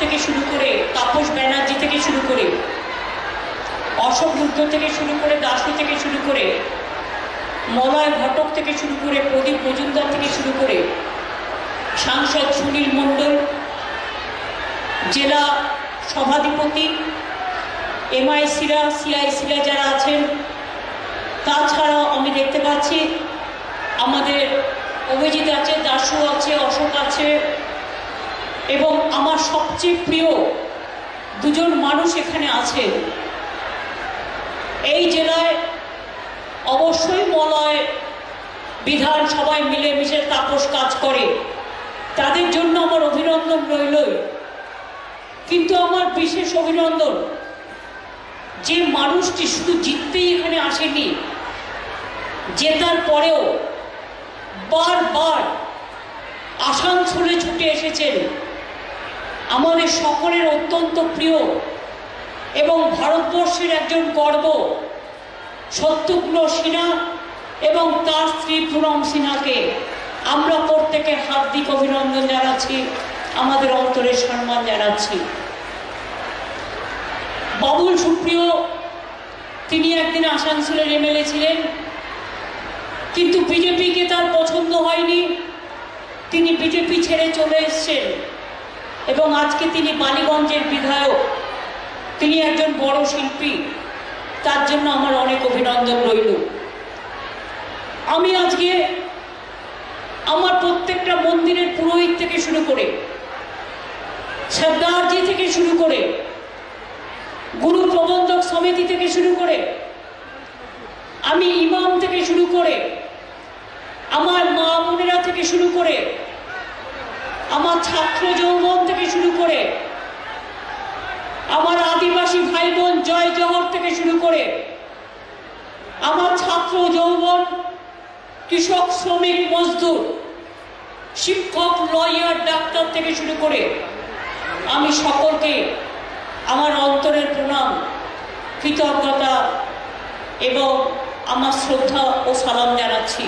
থেকে শুরু করে, তাপস ব্যানার্জি থেকে শুরু করে, অশোক রুদ্র থেকে শুরু করে, দাসু থেকে শুরু করে, মলয় ঘটক থেকে শুরু করে, প্রদীপ মজুমদার থেকে শুরু করে, সাংসদ সুনীল মণ্ডল, জেলা সভাধিপতি, এমআইসিরা, সিআইসিরা যারা আছেন, তাছাড়াও আমি দেখতে পাচ্ছি আমাদের অভিজিৎ আছে, দাসু আছে, অশোক আছে, এবং আমার সবচেয়ে প্রিয় দুজন মানুষ এখানে আছে। এই জেলায় অবশ্যই মলয় বিধানসভায় মিলেমিশে তাপস কাজ করে, তাদের জন্য আমার অভিনন্দন রইলই। কিন্তু আমার বিশেষ অভিনন্দন যে মানুষটি শুধু জিততেই এখানে আসেনি, জেতার পরেও বারবার আসানসোলে ছুটে এসেছেন, আমাদের সকলের অত্যন্ত প্রিয় এবং ভারতবর্ষের একজন গর্ব শত্রুঘ্ন সিনহা এবং তার স্ত্রী পুনম সিনহাকে আমরা প্রত্যেকে হার্দিক অভিনন্দন জানাচ্ছি, আমাদের অন্তরের সম্মান জানাচ্ছি। বাবুল সুপ্রিয় তিনি একদিন আসানসোলের এমএলএ ছিলেন, কিন্তু বিজেপিকে তার পছন্দ হয়নি, তিনি বিজেপি ছেড়ে চলে এসছেন এবং আজকে তিনি বালিগঞ্জের বিধায়ক, তিনি একজন বড় শিল্পী, তার জন্য আমার অনেক অভিনন্দন রইল। আমি আজকে আমার প্রত্যেকটা মন্দিরের পুরোহিত থেকে শুরু করে, সর্দারজি থেকে শুরু করে, গুরু প্রবন্ধক সমিতি থেকে শুরু করে, আমি ইমাম থেকে শুরু করে, আমার মা বোনেরা থেকে শুরু করে, আমার ছাত্র যৌবন থেকে শুরু করে, আমার আদিবাসী ভাই বোন জয় জহর থেকে শুরু করে, আমার ছাত্র যৌবন, কৃষক, শ্রমিক, মজদুর, শিক্ষক, লয়ার, ডাক্তার থেকে শুরু করে আমি সকলকে আমার অন্তরের প্রণাম, কৃতজ্ঞতা এবং আমার শ্রদ্ধা ও সালাম জানাচ্ছি।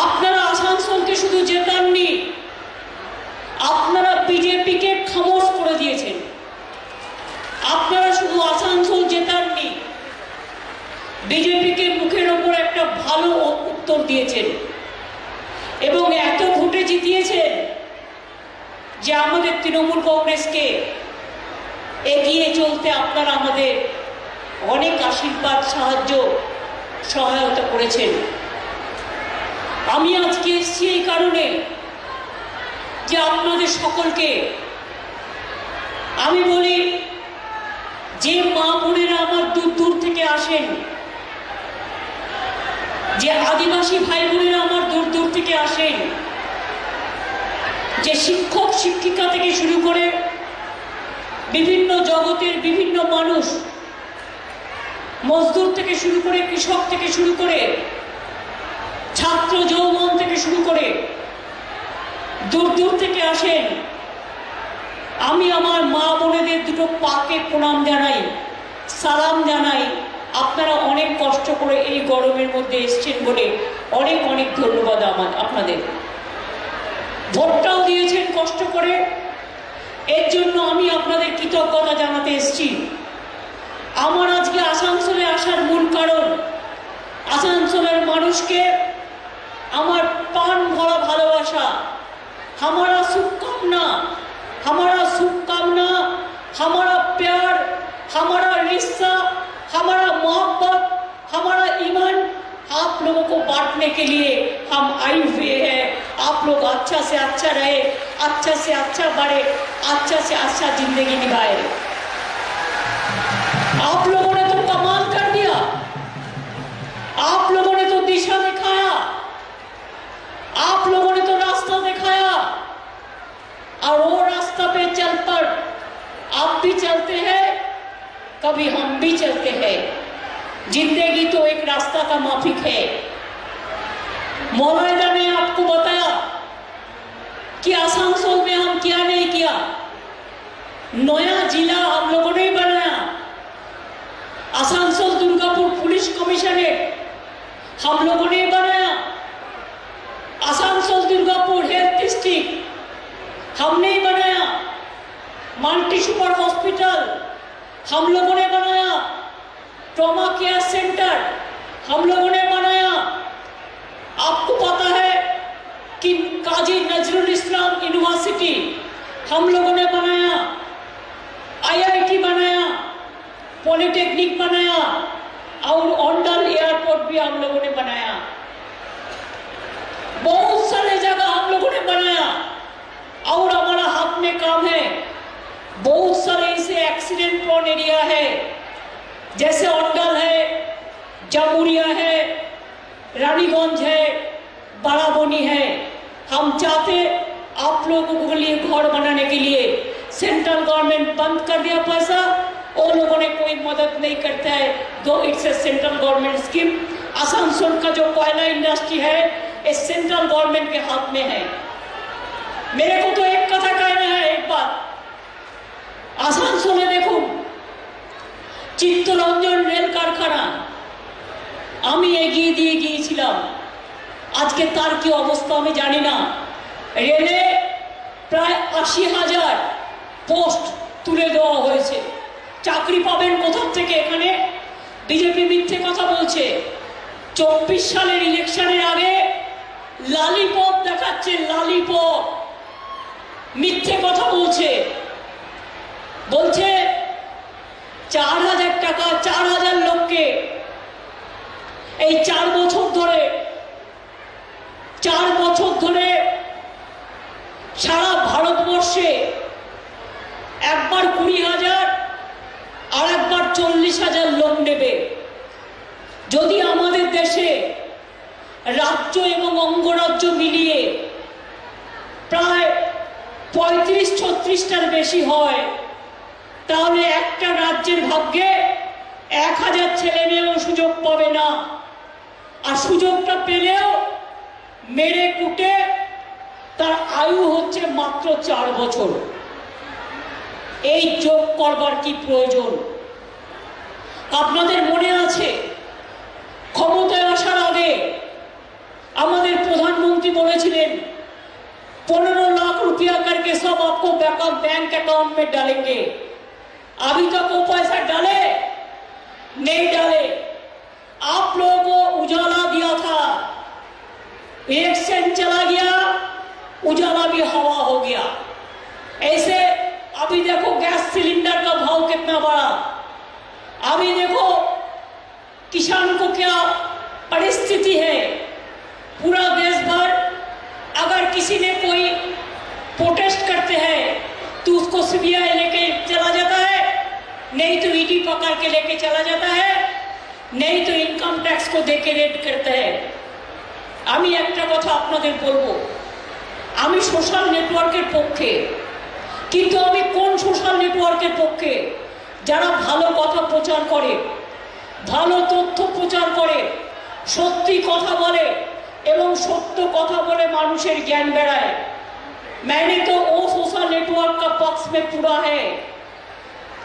আপনারা আসানসোলকে শুধু জেতাননি, আপনারা বিজেপিকে খামোশ করে দিয়েছেন। আপনারা শুধু আসানসোল জেতাননি, বিজেপিকে মুখের ওপর একটা ভালো উত্তর দিয়েছেন এবং এত ভোটে জিতিয়েছেন যে আমাদের তৃণমূল কংগ্রেসকে এগিয়ে চলতে আপনারা আমাদের অনেক আশীর্বাদ, সাহায্য, সহায়তা করেছেন। আমি আজকে এসেছি এই কারণে যে আপনাদের সকলকে আমি বলি, যে মা বোনেরা আমার দূর দূর থেকে আসেন, যে আদিবাসী ভাই বোনেরা আমার দূর দূর থেকে আসেন, যে শিক্ষক শিক্ষিকা থেকে শুরু করে বিভিন্ন জগতের বিভিন্ন মানুষ, মজদুর থেকে শুরু করে, কৃষক থেকে শুরু করে, ছাত্র যৌবন থেকে শুরু করে দূর দূর থেকে আসেন, আমি আমার মা বোনেদের দুটো পাকে প্রণাম জানাই, সালাম জানাই। আপনারা অনেক কষ্ট করে এই গরমের মধ্যে এসছেন বলে অনেক অনেক ধন্যবাদ আপনাদের। ভোটটাও দিয়েছেন কষ্ট করে, এর জন্য আমি আপনাদের কৃতজ্ঞতা জানাতে এসেছি। আমার আজকে আসানসোলে আসার মূল কারণ, আসানসোলের মানুষকে আমার প্রাণ ভরা ভালোবাসা, हमारा शुभकामना, हमारा प्यार, हमारा रिश्ता, हमारा मोहब्बत, हमारा ईमान आप लोगों को बांटने के लिए हम आए हुए हैं। आप लोग अच्छा से अच्छा रहे, अच्छा से अच्छा बढ़े, अच्छा से अच्छा जिंदगी निभाए। आप लोगों ने तो कमाल कर दिया, आप लोगों ने तो दिशा दिखाया, आप लोगों ने तो रास्ता दिखाया, और वो रास्ता पे चल पर आप भी चलते हैं, कभी हम भी चलते हैं। जिंदगी तो एक रास्ता का माफिक है। मौलाना ने आपको बताया कि आसानसोल में हम क्या नहीं किया, नया जिला हम लोगों ने बनाया। आसानसोल दुर्गापुर पुलिस कमिश्नरेट हम लोगों ने बनाया। आसानसोल दुर्गापुर हेल्थ डिस्ट्रिक्ट हमने बनाया। मल्टी सुपर हॉस्पिटल हम लोगों ने बनाया, ट्रॉमा केयर सेंटर हम लोगों ने बनाया। आपको पता है कि काजी नजरुल इस्लाम यूनिवर्सिटी हम लोगों ने बनाया, आईआईटी बनाया, पॉलिटेक्निक बनाया और ओंडाल एयरपोर्ट भी हम लोगों ने बनाया। बहुत सारे जगह हम लोगों ने बनाया और हमारा हाथ में काम है। बहुत सारे ऐसे एक्सीडेंट प्रोन एरिया है, जैसे ओंडाल है, जामुरिया है, रानीगंज है, बाराबनी है। हम चाहते आप लोगों के लिए घर बनाने के लिए, सेंट्रल गवर्नमेंट बंद कर दिया पैसा, और लोगों ने कोई मदद नहीं करता है। दो it's a central government scheme. Asansol का जो कोयला इंडस्ट्री है ये सेंट्रल गवर्नमेंट के हाथ में है। मेरे को तो एक कथा कहना है, एक बात। आसानसोले देखুন চিত্তরঞ্জন রেল কারখানা আমি এগিয়ে দিয়ে গিয়েছিলাম, আজকে তার কি অবস্থা আমি জানি না। রেলে প্রায় ৮০,০০০ পোস্ট তুলে দেওয়া হয়েছে। চাকরি পাবেন কোথা থেকে? এখানে বিজেপি মিথ্যে কথা বলছে। ২৪ সালের ইলেকশনের আগে লালিপপ দেখাচ্ছে, লালিপপ মিথ্যে কথা বলছে। বলছে ৪,০০০ টাকা ৪,০০০ লোককে এই ৪ বছর ধরে সারা ভারতবর্ষে একবার ২০,০০০ আর একবার ৪০,০০০ লোক নেবে। যদি আমাদের দেশে রাজ্য এবং অঙ্গরাজ্য মিলিয়ে প্রায় ৩৫-৩৬টার বেশি হয়, তাহলে একটা রাজ্যের ভাগ্যে ১,০০০ ছেলে মেয়েও সুযোগ পাবে না। আর সুযোগটা পেলেও মেরে কুটে তার আয়ু হচ্ছে মাত্র ৪ বছর। এই যোগ করবার কি প্রয়োজন? আপনাদের মনে আছে ক্ষমতায় আসার আগে আমাদের প্রধানমন্ত্রী বলেছিলেন 15 लाख रुपया करके सब आपको बैकअप बैंक अकाउंट में डालेंगे। अभी तक वो पैसा डाले नहीं डाले। आप लोगों को उजाला दिया था, एक सेंट चला गया, उजाला भी हवा हो गया। ऐसे अभी देखो गैस सिलेंडर का भाव कितना बढ़ा। अभी देखो किसान को क्या परिस्थिति है। पूरा देश भर अगर किसी ने कोई प्रोटेस्ट करते हैं तो उसको सीबीआई लेके चला जाता है, नहीं तो ईडी पकड़ के लेके चला जाता है, नहीं तो इनकम टैक्स को देके रेड करते हैं। আমি একটা কথা আপনাদের বলবো, আমি সোশ্যাল নেটওয়ার্কের পক্ষে, কিন্তু আমি কোন সোশ্যাল নেটওয়ার্কের পক্ষে? যারা ভালো কথা প্রচার করে, ভালো তথ্য প্রচার করে, সত্যি কথা বলে এবং সত্য কথা বলে মানুষের জ্ঞান বেড়ায়। मैंने तो वो सोशल नेटवर्क का पक्ष में पूरा है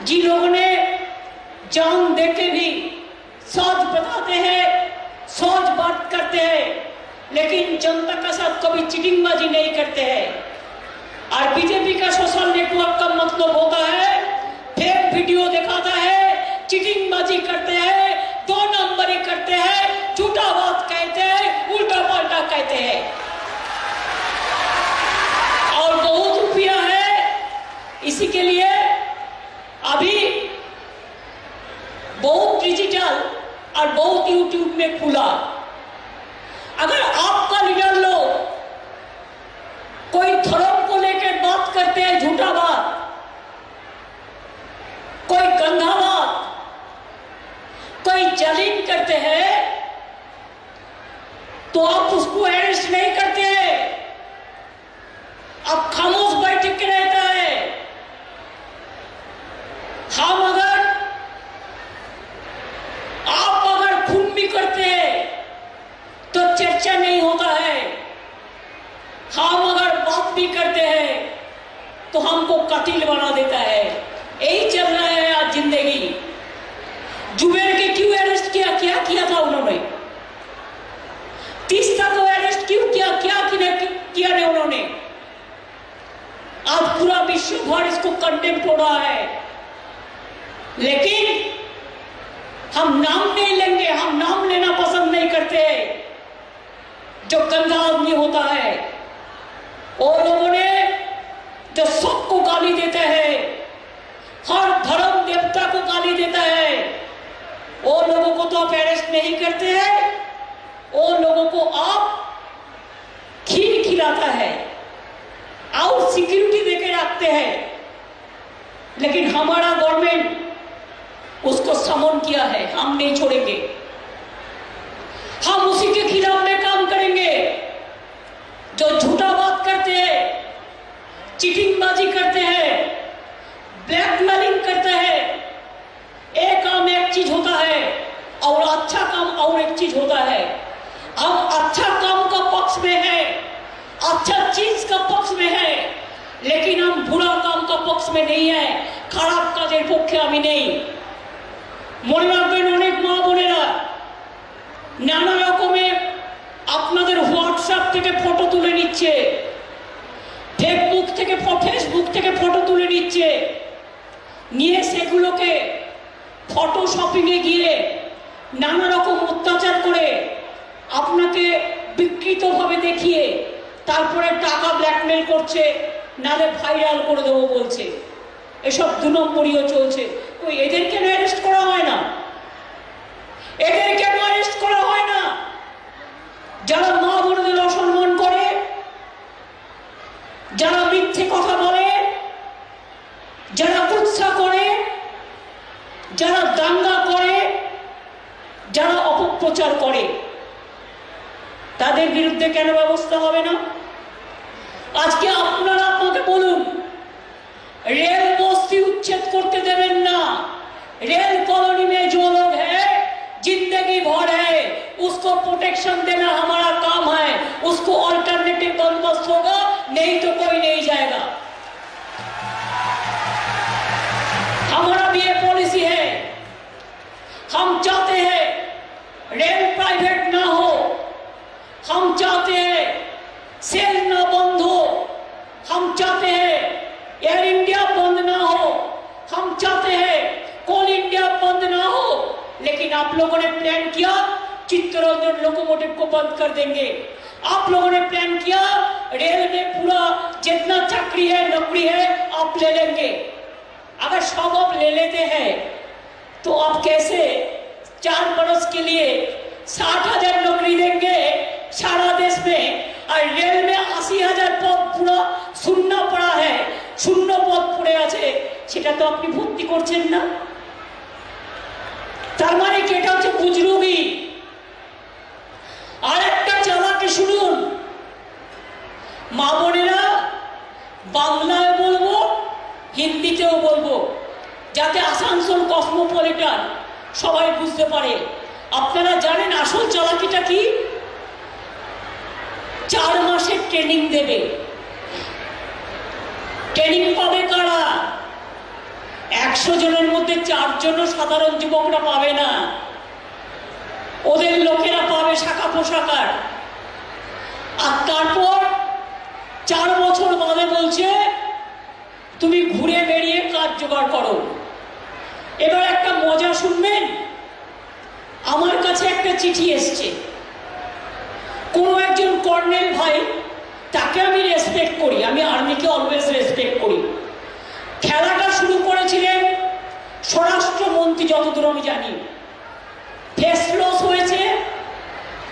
जिन लोगों ने जान देके भी सच बताते हैं, सच बात करते हैं, लेकिन जनता का साथ कभी चीटिंगबाजी नहीं करते हैं। और बीजेपी का सोशल नेटवर्क का मतलब होता है फेक वीडियो दिखाता है, चीटिंगबाजी करते हैं, 2 नंबरी करते हैं, झूठा बात कहते हैं, उल्टा पलटा कहते हैं और बहुत रुपया है। इसी के लिए अभी बहुत डिजिटल और बहुत यूट्यूब में खुला। अगर आपका लीडर लोग कोई धर्म को लेकर बात करते हैं, झूठा बात, कोई गंदा बात, कोई जलील करते हैं, तो आप उसको अरेस्ट नहीं करते हैं, आप खामोश बैठ के रहता है। हम अगर आप अगर खून भी करते हैं तो चर्चा नहीं होता है। हम अगर बात भी करते हैं तो हमको कतिल बना देता है। यही चल रहा है आज जिंदगी। जुबेर के क्यों अरेस्ट किया? क्या किया था उन्होंने? तीस्ता को अरेस्ट क्यों किया? क्या किया ने उन्होंने? आज पूरा विश्व भर इसको कंडेम हो रहा है, लेकिन हम नाम नहीं लेंगे, हम नाम लेना पसंद नहीं करते। जो गंदा आदमी होता है, वो लोगों ने जो सबको गाली देते हैं, हर धर्म देवता को गाली देता है, वो लोगों को तो आप अरेस्ट नहीं करते हैं, वो लोगों को आप खीर खिलाता है और सिक्योरिटी देके रखते हैं। लेकिन हमारा गवर्नमेंट उसको समन किया है, हम नहीं छोड़ेंगे, हम उसी के खिलाफ में काम करेंगे जो झूठा बात करते हैं, चीटिंगबाजी करते हैं, ब्लैकमेलिंग करते हैं। एक काम एक चीज होता है और अच्छा काम और एक चीज होता है। हम अच्छा काम का पक्ष में है, अच्छा चीज का पक्ष में है, लेकिन हम बुरा काम का पक्ष में नहीं है, খারাপ কাজের পক্ষে আমি নেই। মনে রাখবেন, অনেক মা বোনেরা নানা রকমের আপনাদের হোয়াটসঅ্যাপ থেকে ফটো তুলে নিচ্ছে, ফেসবুক থেকে ফটো তুলে নিচ্ছে, নিয়ে সেগুলোকে ফটোশপিংয়ে গিয়ে নানা রকম অত্যাচার করে আপনাকে বিকৃতভাবে দেখিয়ে তারপরে টাকা ব্ল্যাকমেল করছে, নালে ভাইরাল করে দেবো বলছে। এসব 2 নম্বরীয় চলছে। ওই এদের কেন অ্যারেস্ট করা হয় না? এদের কেন অ্যারেস্ট করা হয় না? যারা মা বোনদের অসম্মান করে, যারা মিথ্যে কথা বলে, যারা কুৎসা করে, যারা দাঙ্গা করে, যারা অপপ্রচার করে, তাদের বিরুদ্ধে কেন ব্যবস্থা হবে না? আজকে আপনারা আমাকে বলুন, रेल बस्ती उच्छेद करते देवें ना, रेल कॉलोनी में जो लोग हैं जिंदगी भर है उसको प्रोटेक्शन देना हमारा काम है, उसको अल्टरनेटिव बंदोबस्त होगा, नहीं तो कोई नहीं जाएगा। हमारा भी ये पॉलिसी है, हम चाहते हैं रेल प्राइवेट ना हो, हम चाहते हैं सेल ना बंद हो, हम चाहते हैं एयर इंडिया बंद ना हो, हम चाहते हैं कोल इंडिया बंद ना हो। लेकिन आप लोगों ने प्लान किया चित्तरंजन लोकोमोटिव को बंद कर देंगे, आप लोगों ने प्लान किया रेल में पूरा जितना चाकरी है नौकरी है आप ले लेंगे। अगर सब आप ले लेते हैं तो आप कैसे 4 बरस के लिए 60,000 नौकरी देंगे सारा देश में, और रेल में 80,000 पद पूरा शून्य पड़ा है, শূন্য পদ পড়ে আছে, সেটা তো আপনি ভর্তি করছেন না। তার মানে কি এটা হচ্ছে বুজরুগি? আর একটা চালাকি শুনুন, মা বোনেরা, বাংলায় বলবো, হিন্দিতেও বলবো, যাতে আসানসোল কসমোপলিটন সবাই বুঝতে পারে। আপনারা জানেন আসল চালাকিটা কি? 4 মাসের ট্রেনিং দেবে। ট্রেনিং পাবে কারা? 100 জনের মধ্যে 4 জন সাধারণ যুবকরা পাবে না, ওদের লোকেরা পাবে শাখা পোশাকার। আর তারপর 4 বছর বাদে বলছে তুমি ঘুরে বেরিয়ে কাজ জোগাড় করো। এবার একটা মজা শুনবেন, আমার কাছে একটা চিঠি এসছে, কোনো একজন কর্নেল ভাই, তাকে আমি রেসপেক্ট করি, আমি আর্মিকে অলওয়েজ রেসপেক্ট করি, খেলাটা শুরু করেছিলেন স্বরাষ্ট্রমন্ত্রী যতদূর আমি জানি। फेस लॉस हुए थे,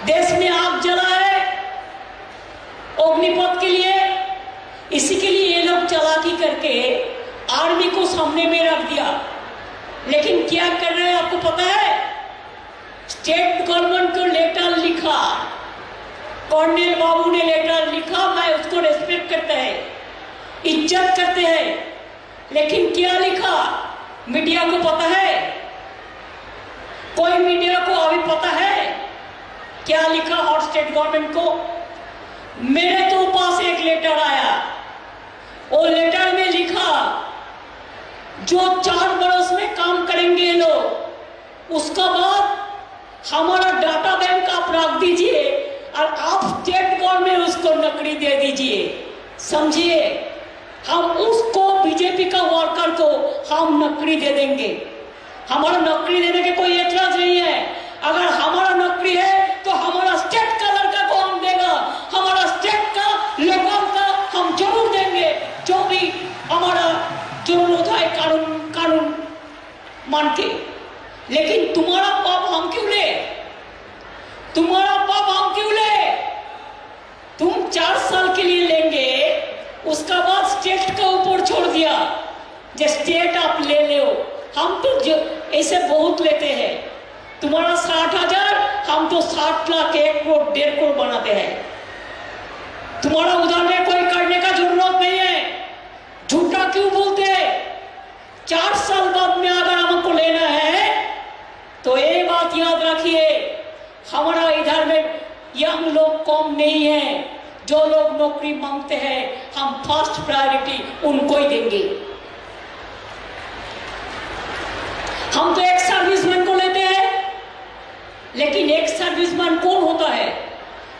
देश में आग जला है अग्निपथ के लिए, इसी के लिए ये लोग चालाकी करके आर्मी को सामने में रख दिया। लेकिन क्या कर रहे हैं आपको पता है? स्टेट गवर्नमेंट को लेटर लिखा, कर्नल बाबू ने लेटर लिखा, मैं उसको रेस्पेक्ट करते हैं, इज्जत करते हैं, लेकिन क्या लिखा मीडिया को पता है? कोई मीडिया को अभी पता है क्या लिखा हॉट स्टेट गवर्नमेंट को? मेरे तो पास एक लेटर आया, वो लेटर में लिखा जो 4 बरस में काम करेंगे लोग, उसका बाद हमारा डाटा बैंक आप रख दीजिए और आप स्टेट गवर्नमेंट उसको नौकरी दे दीजिए। समझिए हम उसको बीजेपी का वर्कर को हम नौकरी दे देंगे। हमारा नौकरी देने के कोई एतराज नहीं है। अगर हमारा नौकरी है तो हमारा स्टेट का लड़का को हम देगा, हमारा स्टेट का लोकल का हम जरूर देंगे, जो भी हमारा जरूरत है कानून मान के। लेकिन तुम्हारा पाप हम क्यों ले? तुम्हारा पाप हम क्यों ले? तुम 4 साल के लिए लेंगे, उसका बाद स्टेट का ऊपर छोड़ दिया, जो स्टेट आप ले लो। हम तो ऐसे बहुत लेते हैं। तुम्हारा 60,000, हम तो 60 लाख 1 करोड़ 1.5 करोड़ बनाते हैं। तुम्हारा उधर में कोई करने का जरूरत नहीं है। झूठा क्यों बोलते? 4 साल बाद में अगर हमको लेना है तो ये बात याद रखिए, हमारा इधर में यंग लोग कम नहीं है। जो लोग नौकरी मांगते हैं हम फर्स्ट प्रायोरिटी उनको ही देंगे। हम तो एक सर्विसमैन को लेते हैं, लेकिन एक सर्विसमैन कौन होता है?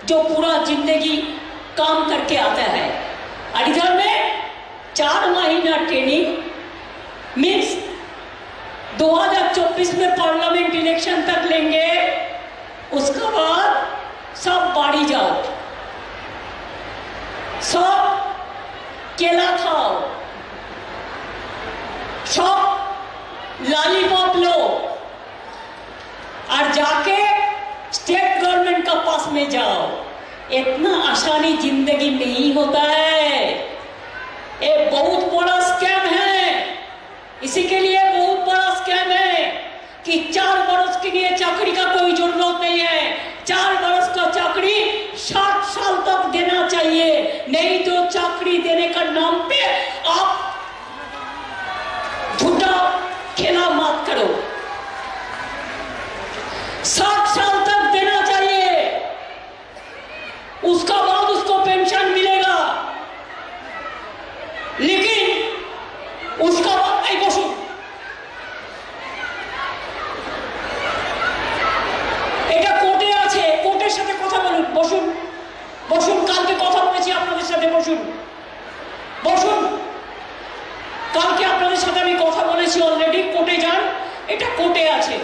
जो पूरा जिंदगी काम करके आता है। और इधर में 4 महीना ट्रेनिंग मीन्स 2024 में पार्लियामेंट इलेक्शन तक लेंगे, उसके बाद सब बाड़ी जाओ, सब केला खाओ, सब लॉलीपॉप लो और जाके स्टेट गवर्नमेंट का पास में जाओ। इतना आसानी जिंदगी नहीं होता है। ये बहुत बड़ा स्कैम है। इसी के लिए बहुत बड़ा स्कैम है कि 4 बरस के लिए चाकरी का कोई जरूरत नहीं है। 4 बरस का चाकरी 60 साल तक देना चाहिए, नहीं तो चाकरी देने का नाम पे आप झूठा खेला मत करो। 60 साल तक देना चाहिए, उसका बाद उसको पेंशन मिलेगा। लेकिन उसका बाद बसुन এটা কোর্টে আছে, কোর্টের সাথে কথা বলুন। বসুন বসুন, কালকে কথা বলেছি আপনাদের সাথে। বসুন বসুন, কালকে আপনাদের সাথে আমি কথা বলেছি অলরেডি। কোর্টে যান, এটা কোর্টে আছে।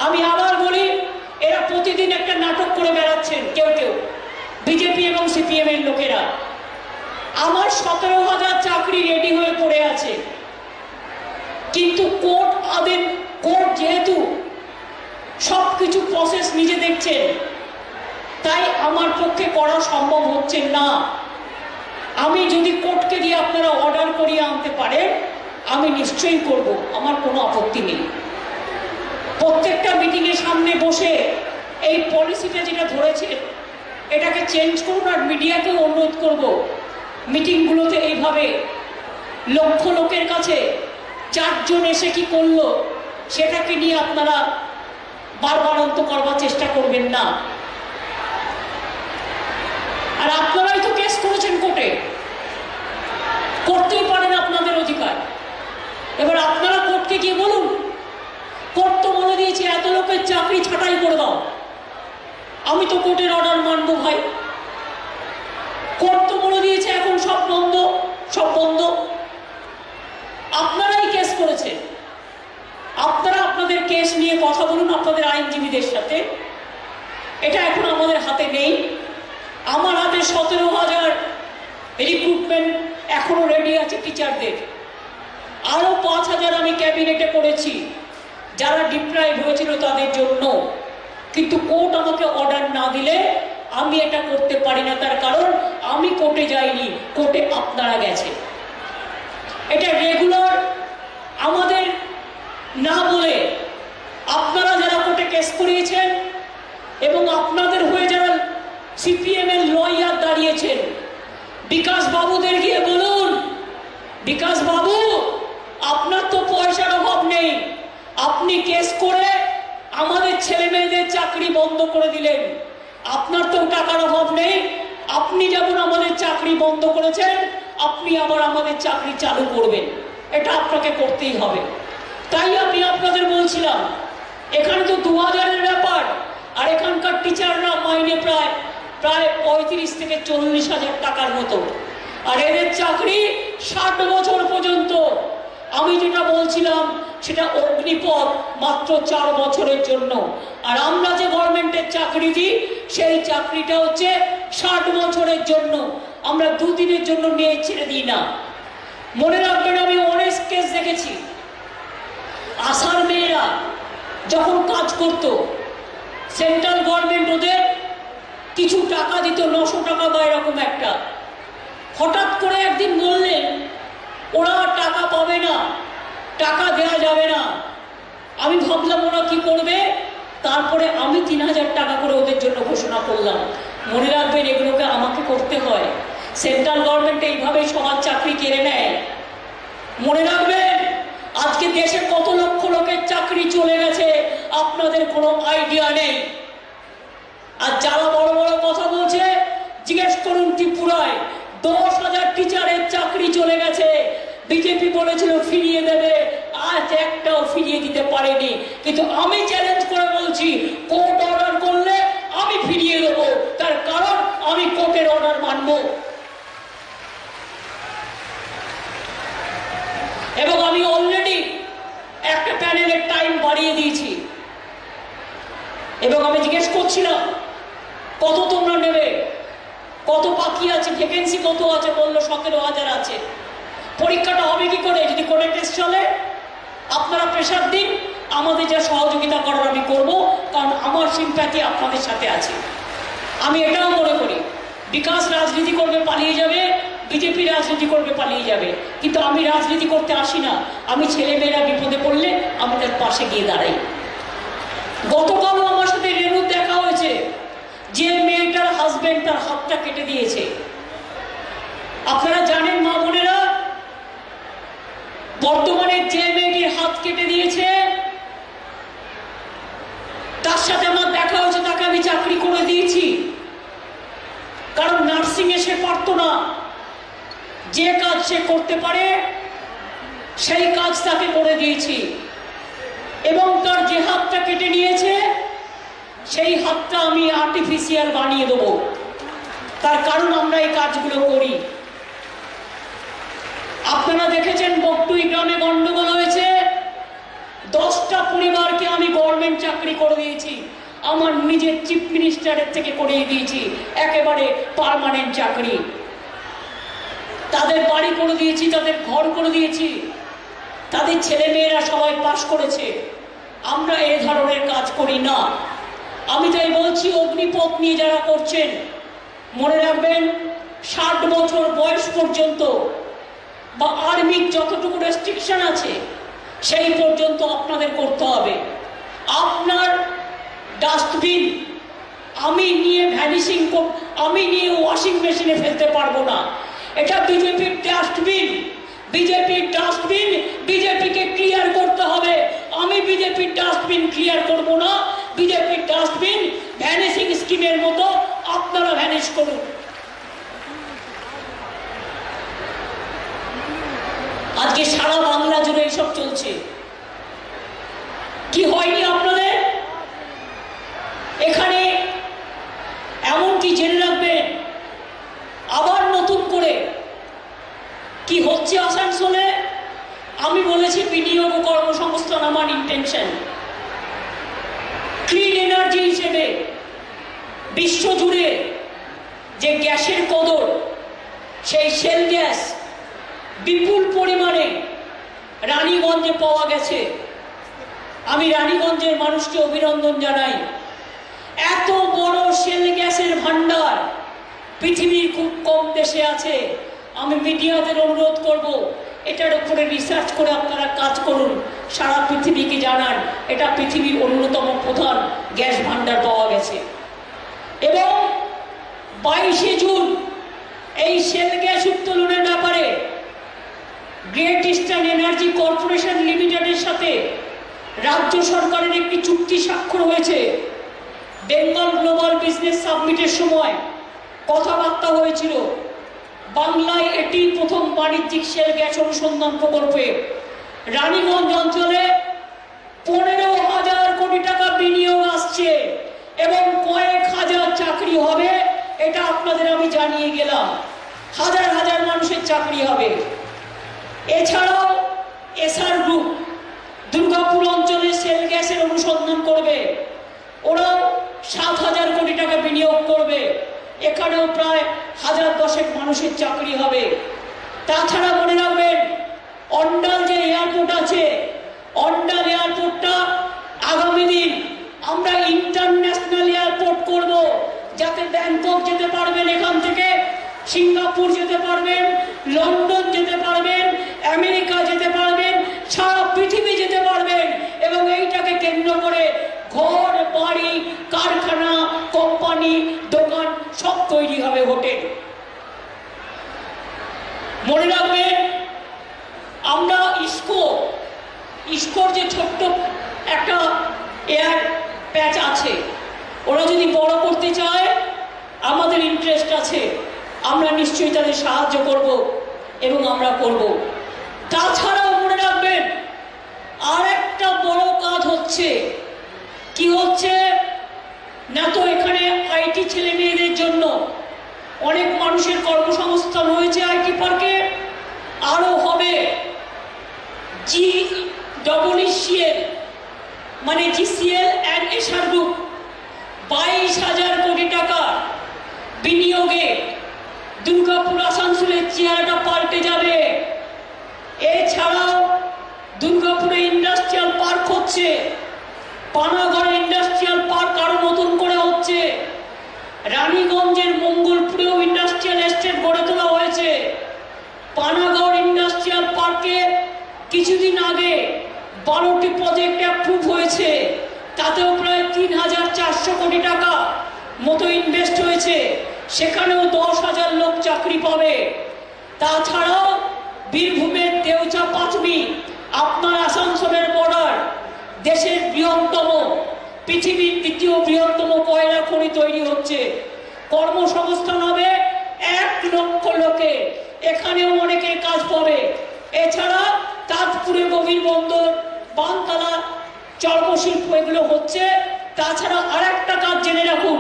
আমি আবার বলি, এরা প্রতিদিন একটা নাটক করে বেড়াচ্ছেন কেউ কেউ, বিজেপি এবং সিপিএম এর লোকেরা। আমার 17,000 চাকরি রেডি হয়ে পড়ে আছে, কিন্তু কোর্ট যেহেতু সবকিছু প্রসেস নিজে দেখছেন, তাই আমার পক্ষে করা সম্ভব হচ্ছে না। আমি যদি কোর্টকে দিয়ে আপনারা অর্ডার করিয়ে আনতে পারেন, আমি নিশ্চয়ই করব, আমার কোনো আপত্তি নেই। প্রত্যেকটা মিটিংয়ের সামনে বসে এই পলিসিটা যেটা ধরেছে এটাকে চেঞ্জ করুন। আর মিডিয়াকেও অনুরোধ করব, মিটিংগুলোতে এইভাবে লক্ষ লোকের কাছে 4 জন এসে কি করলো সেটাকে নিয়ে আপনারা বারবারন্ত করবার চেষ্টা করবেন না। আর আপনারাই তো কেস করেছেন কোর্টে, করতেই পারেন, আপনাদের অধিকার। এবার আপনারা কোর্টকে গিয়ে বলুন, কোর্ট তো বলে দিয়েছে এত লোকের চাকরি ছাঁটাই করে দাও। আমি তো কোর্টের অর্ডার মানবো ভাই। কোর্ট তো বলে দিয়েছে এখন সব বন্ধ, সব বন্ধ। আপনারাই কেস করেছেন, আপনারা আপনাদের কেস নিয়ে কথা বলুন আপনাদের আইনজীবীদের সাথে। এটা এখন আমাদের হাতে নেই। আমার হাতে 17,000 রিক্রুটমেন্ট এখনো রেডি আছে টিচারদের। আরো 5,000 আমি ক্যাবিনেটে করেছি যারা ডিপ্রাইভ হয়েছিল তাদের জন্য। কিন্তু কোর্ট আমাকে অর্ডার না দিলে আমি এটা করতে পারি না। তার কারণ আমি কোর্টে যাইনি, কোর্টে আপনারা গেছে। এটা রেগুলার আমাদের না বলে আপনারা যারা কোর্টে কেস করিয়েছেন এবং আপনাদের হয়ে যারা সিপিএম এর লয়ার দাঁড়িয়েছেন, বিকাশ বাবুদের গিয়ে বলুন, বিকাশ বাবু আপনার তো পয়সার অভাব নেই, আপনি কেস করে আমাদের ছেলে মেয়েদের চাকরি বন্ধ করে দিলেন। আপনার তো টাকার অভাব নেই, আপনি যেমন আমাদের চাকরি বন্ধ করেছেন আপনি আবার আমাদের চাকরি চালু করবেন। এটা আপনাকে করতেই হবে। তাই আমি আপনাদের বলছিলাম, এখানে তো 2000-এর ব্যাপার, আর এখানকার টিচাররা মাইনে প্রায় 35 থেকে 40,000 টাকার মতো। আর এদের চাকরি 60 বছর পর্যন্ত। আমি যেটা বলছিলাম সেটা অগ্নিপথ মাত্র 4 বছরের জন্য, আর আমরা যে গভর্নমেন্টের চাকরি দিই সেই চাকরিটা হচ্ছে 60 বছরের জন্য। আমরা 2 দিনের জন্য নিয়ে ছেড়ে দিই না। মনে রাখবেন, আমি অনেক কেস দেখেছি। আশার মেয়েরা যখন কাজ করত, সেন্ট্রাল গভর্নমেন্ট ওদের কিছু টাকা দিত, 900 টাকা বা এরকম একটা। হঠাৎ করে একদিন বললেন ওরা টাকা পাবে না, টাকা দেওয়া যাবে না। আমি ভাবলাম ওরা কি করবে, তারপরে আমি 3000 টাকা করে ওদের জন্য ঘোষণা করলাম। মনে রাখবেন, এগুলোকে আমাকে করতে হয়। সেন্ট্রাল গভর্নমেন্ট এইভাবেই সবার চাকরি কেড়ে নেয়। মনে রাখবেন, আজকে দেশে কত লক্ষ লোকের চাকরি চলে গেছে আপনাদের কোনো আইডিয়া নেই। আর যারা বড় বড় কথা বলছে, জিজ্ঞেস করুন ত্রিপুরায় 10,000 টিচারের চাকরি চলে গেছে। বিজেপি বলেছিল ফিরিয়ে দেবে, আজ একটাও ফিরিয়ে দিতে পারেনি। কিন্তু আমি চ্যালেঞ্জ করে বলছি, কোর্ট অর্ডার করলে আমি ফিরিয়ে দেবো, তার কারণ আমি কোর্টের অর্ডার মানব। এবং আমি অলরেডি একটা প্যানেলের টাইম বাড়িয়ে দিয়েছি। এবং আমি জিজ্ঞেস করছিলাম কত তোমরা নেবে, কত বাকি আছে, ভ্যাকেন্সি কত আছে, বললো 17,000 আছে। পরীক্ষাটা হবে কি করে? যদি কোর্টে টেস্ট চলে, আপনারা প্রেশার দিন, আমাদের যা সহযোগিতা করার আমি করব, কারণ আমার সিম্প্যাথি আপনাদের সাথে আছে। আমি এটাও মনে করি বিকাশ রাজনীতি করবে পালিয়ে যাবে, বিজেপি রাজনীতি করবে পালিয়ে যাবে, কিন্তু আমি রাজনীতি করতে আসি না। আমি ছেলেমেয়েরা বিপদে পড়লে আমি তার পাশে গিয়ে দাঁড়াই। গতকালও আমার সাথে রেণুর দেখা হয়েছে, যে মেয়েটার হাজবেন্ড তার হাতটা কেটে দিয়েছে। আপনারা জানেন মা বোনেরা, বর্তমানে যে মেয়েটির হাত কেটে দিয়েছে তার সাথে আমার দেখা হয়েছে, তাকে আমি চাকরি করে দিয়েছি। কারণ নার্সিং এ সে পারতো না, যে কাজ সে করতে পারে সেই কাজ তাকে করে দিয়েছি। এবং তার যে হাতটা কেটে নিয়েছে সেই হাতটা আমি আর্টিফিশিয়াল বানিয়ে দেবো, তার কারণ আমরা এই কাজগুলো করি। আপনারা দেখেছেন বকটুই গ্রামে গন্ডগোল হয়েছে, 10টা পরিবারকে আমি গভর্নমেন্ট চাকরি করে দিয়েছি, আমার নিজের চিফ মিনিস্টারের থেকে করিয়ে দিয়েছি একেবারে পার্মানেন্ট চাকরি। তাদের বাড়ি করে দিয়েছি, তাদের ঘর করে দিয়েছি, তাদের ছেলে মেয়েরা সবাই পাশ করেছে। আমরা এই ধরনের কাজ করি না। আমি তাই বলছি, অগ্নিপথ নিয়ে যারা করছেন, মনে রাখবেন 60 বছর বয়স পর্যন্ত বা আর্মির যতটুকু রেস্ট্রিকশন আছে সেই পর্যন্ত আপনাদের করতে হবে। আপনার ডাস্টবিন আমি নিয়ে আমি নিয়ে ওয়াশিং মেশিনে ফেলতে পারবো না। এটা বিজেপির ডাস্টবিন, বিজেপিকে ক্লিয়ার করতে হবে। আমি বিজেপির ডাস্টবিন ক্লিয়ার করব না। বিজেপির ডাস্টবিন ভ্যানিশিং স্কিমের মতো আপনারা ভ্যানিশ করুন। আজকে সারা বাংলা জুড়ে এইসব চলছে। কি হয়নি আপনাদের? এখানে এমনকি জেনে রাখবেন, আবার নতুন করে কি হচ্ছে আসানসোলে। আমি বলেছি বিনিয়োগ ও কর্মসংস্থান আমার ইন্টেনশন। ক্লিন এনার্জি হিসেবে বিশ্বজুড়ে যে গ্যাসের কদর, সেই শেল গ্যাস বিপুল পরিমাণে রানীগঞ্জে পাওয়া গেছে। আমি রানীগঞ্জের মানুষকে অভিনন্দন জানাই। এত বড় শেল গ্যাসের ভান্ডার পৃথিবীর খুব কম দেশে আছে। আমি মিডিয়াদের অনুরোধ করব, এটার উপরে রিসার্চ করে আপনারা কাজ করুন, সারা পৃথিবীকে জানান এটা পৃথিবীর অন্যতম প্রধান গ্যাস ভান্ডার পাওয়া গেছে। এবং 22শে জুন এই শেল গ্যাস উত্তোলনের ব্যাপারে গ্রেট ইস্টার্ন এনার্জি কর্পোরেশন লিমিটেডের সাথে রাজ্য সরকারের একটি চুক্তি স্বাক্ষর হয়েছে। বেঙ্গল গ্লোবাল বিজনেস সাবমিটের সময় কথাবার্তা হয়েছিল। বাংলায় এটি প্রথম বাণিজ্যিক শেল গ্যাস অনুসন্ধান প্রকল্পে রানীগঞ্জ অঞ্চলে 15,000 কোটি টাকা বিনিয়োগ আসছে এবং কয়েক হাজার চাকরি হবে, এটা আপনাদের আমি জানিয়ে গেলাম। হাজার হাজার মানুষের চাকরি হবে। এছাড়াও এসআর গ্রুপ দুর্গাপুর অঞ্চলে সেল গ্যাসের অনুসন্ধান করবে, ওরাও 7,000 কোটি টাকা বিনিয়োগ করবে, এখানেও প্রায় 1010 মানুষের চাকরি হবে। তাছাড়া মনে রাখবেন, অন্ডাল যে এয়ারপোর্ট আছে, অন্ডাল এয়ারপোর্টটা আগামী দিন আমরা ইন্টারন্যাশনাল এয়ারপোর্ট করব, যাতে ব্যাংকক যেতে পারবেন, এখান থেকে সিঙ্গাপুর যেতে পারবেন, লন্ডন যেতে পারবেন, আমেরিকা যেতে পারবেন, সারা পৃথিবী যেতে পারবেন। এবং এইটাকে কেন্দ্র করে ঘর বাড়ি কারখানা কোম্পানি দোকান সব তৈরি হবে, হোটেল। মনে রাখবেন, আমরা ইস্কোর যে ছোট্ট একটা এয়ার প্যাচ আছে, ওরা যদি বড় করতে চায়, আমাদের ইন্টারেস্ট আছে, আমরা নিশ্চয়ই তাদের সাহায্য করব এবং আমরা করব। তাছাড়াও মনে রাখবেন, আর একটা বড় কাজ হচ্ছে। কি হচ্ছে না, তো এখানে আইটি ছেলে মেয়েদের জন্য অনেক মানুষের কর্মসংস্থান হয়েছে আইটি পার্কে, আরো হবে। GECL মানে GCL অ্যান্ড এসআর গ্রুপ 22,000 কোটি টাকা বিনিয়োগে দুর্গাপুর আসানসোলের চেহারাটা পাল্টে যাবে। এছাড়াও দুর্গাপুরে ইন্ডাস্ট্রিয়াল পার্ক হচ্ছে, পানাগড় ইন্ডাস্ট্রিয়াল পার্ক আরো নতুন করে হচ্ছে, রানীগঞ্জের মঙ্গলপুরেও ইন্ডাস্ট্রিয়াল এস্টেট গড়ে তোলা হয়েছে। পানাগড় ইন্ডাস্ট্রিয়াল পার্কে কিছুদিন আগে 12টি প্রজেক্ট অ্যাপ্রুভ হয়েছে, তাতেও প্রায় 3,400 কোটি টাকা মতো ইনভেস্ট হয়েছে, সেখানেও 10,000 লোক চাকরি পাবে। তাছাড়াও বীরভূমের দেউচা পাঁচমি, আপনার আসানসোলের বর্ডার, দেশের বৃহত্তম, পৃথিবীর দ্বিতীয় বৃহত্তম কয়লা খনি তৈরি হচ্ছে, কর্মসংস্থান হবে 1 লক্ষ লোকে, এখানেও অনেকের কাজ পাবে। এছাড়া তাজপুরে গভীর বন্দর, বানতলা চর্মশিল্প এগুলো হচ্ছে। তাছাড়া আরেকটা কাজ জেনে রাখুন,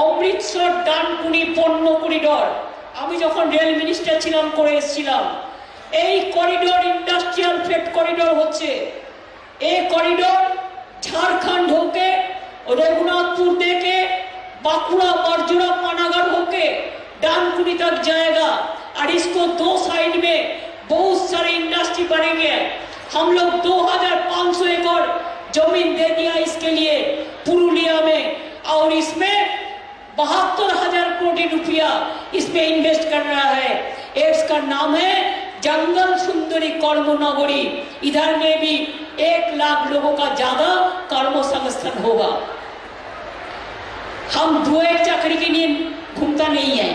অমৃতসর ডানকুনি পণ্য করিডর, আমি যখন রেল মিনিস্টার ছিলাম করে এসেছিলাম। এই করিডর ইন্ডাস্ট্রিয়াল ফ্রেট করিডর হচ্ছে। এই করিডর झारखंड होके, रघुनाथपुर देके, बांकुड़ा बरजुरा पानागढ़ होके डानकुनी तक जाएगा। और इसको 2 साइड में बहुत सारे इंडस्ट्री बनेंगे। हम लोग 2,500 एकड़ जमीन दे दिया इसके लिए पुरुलिया में, और इसमें 72,000 कोटी रुपया इसमें इन्वेस्ट कर रहा है। इसका नाम है जंगल सुंदरी कर्म नगरी। इधर में भी 1 लाख लोगों का ज्यादा कर्म संस्थान होगा। हम 2 चाकरी के लिए घूमता नहीं है,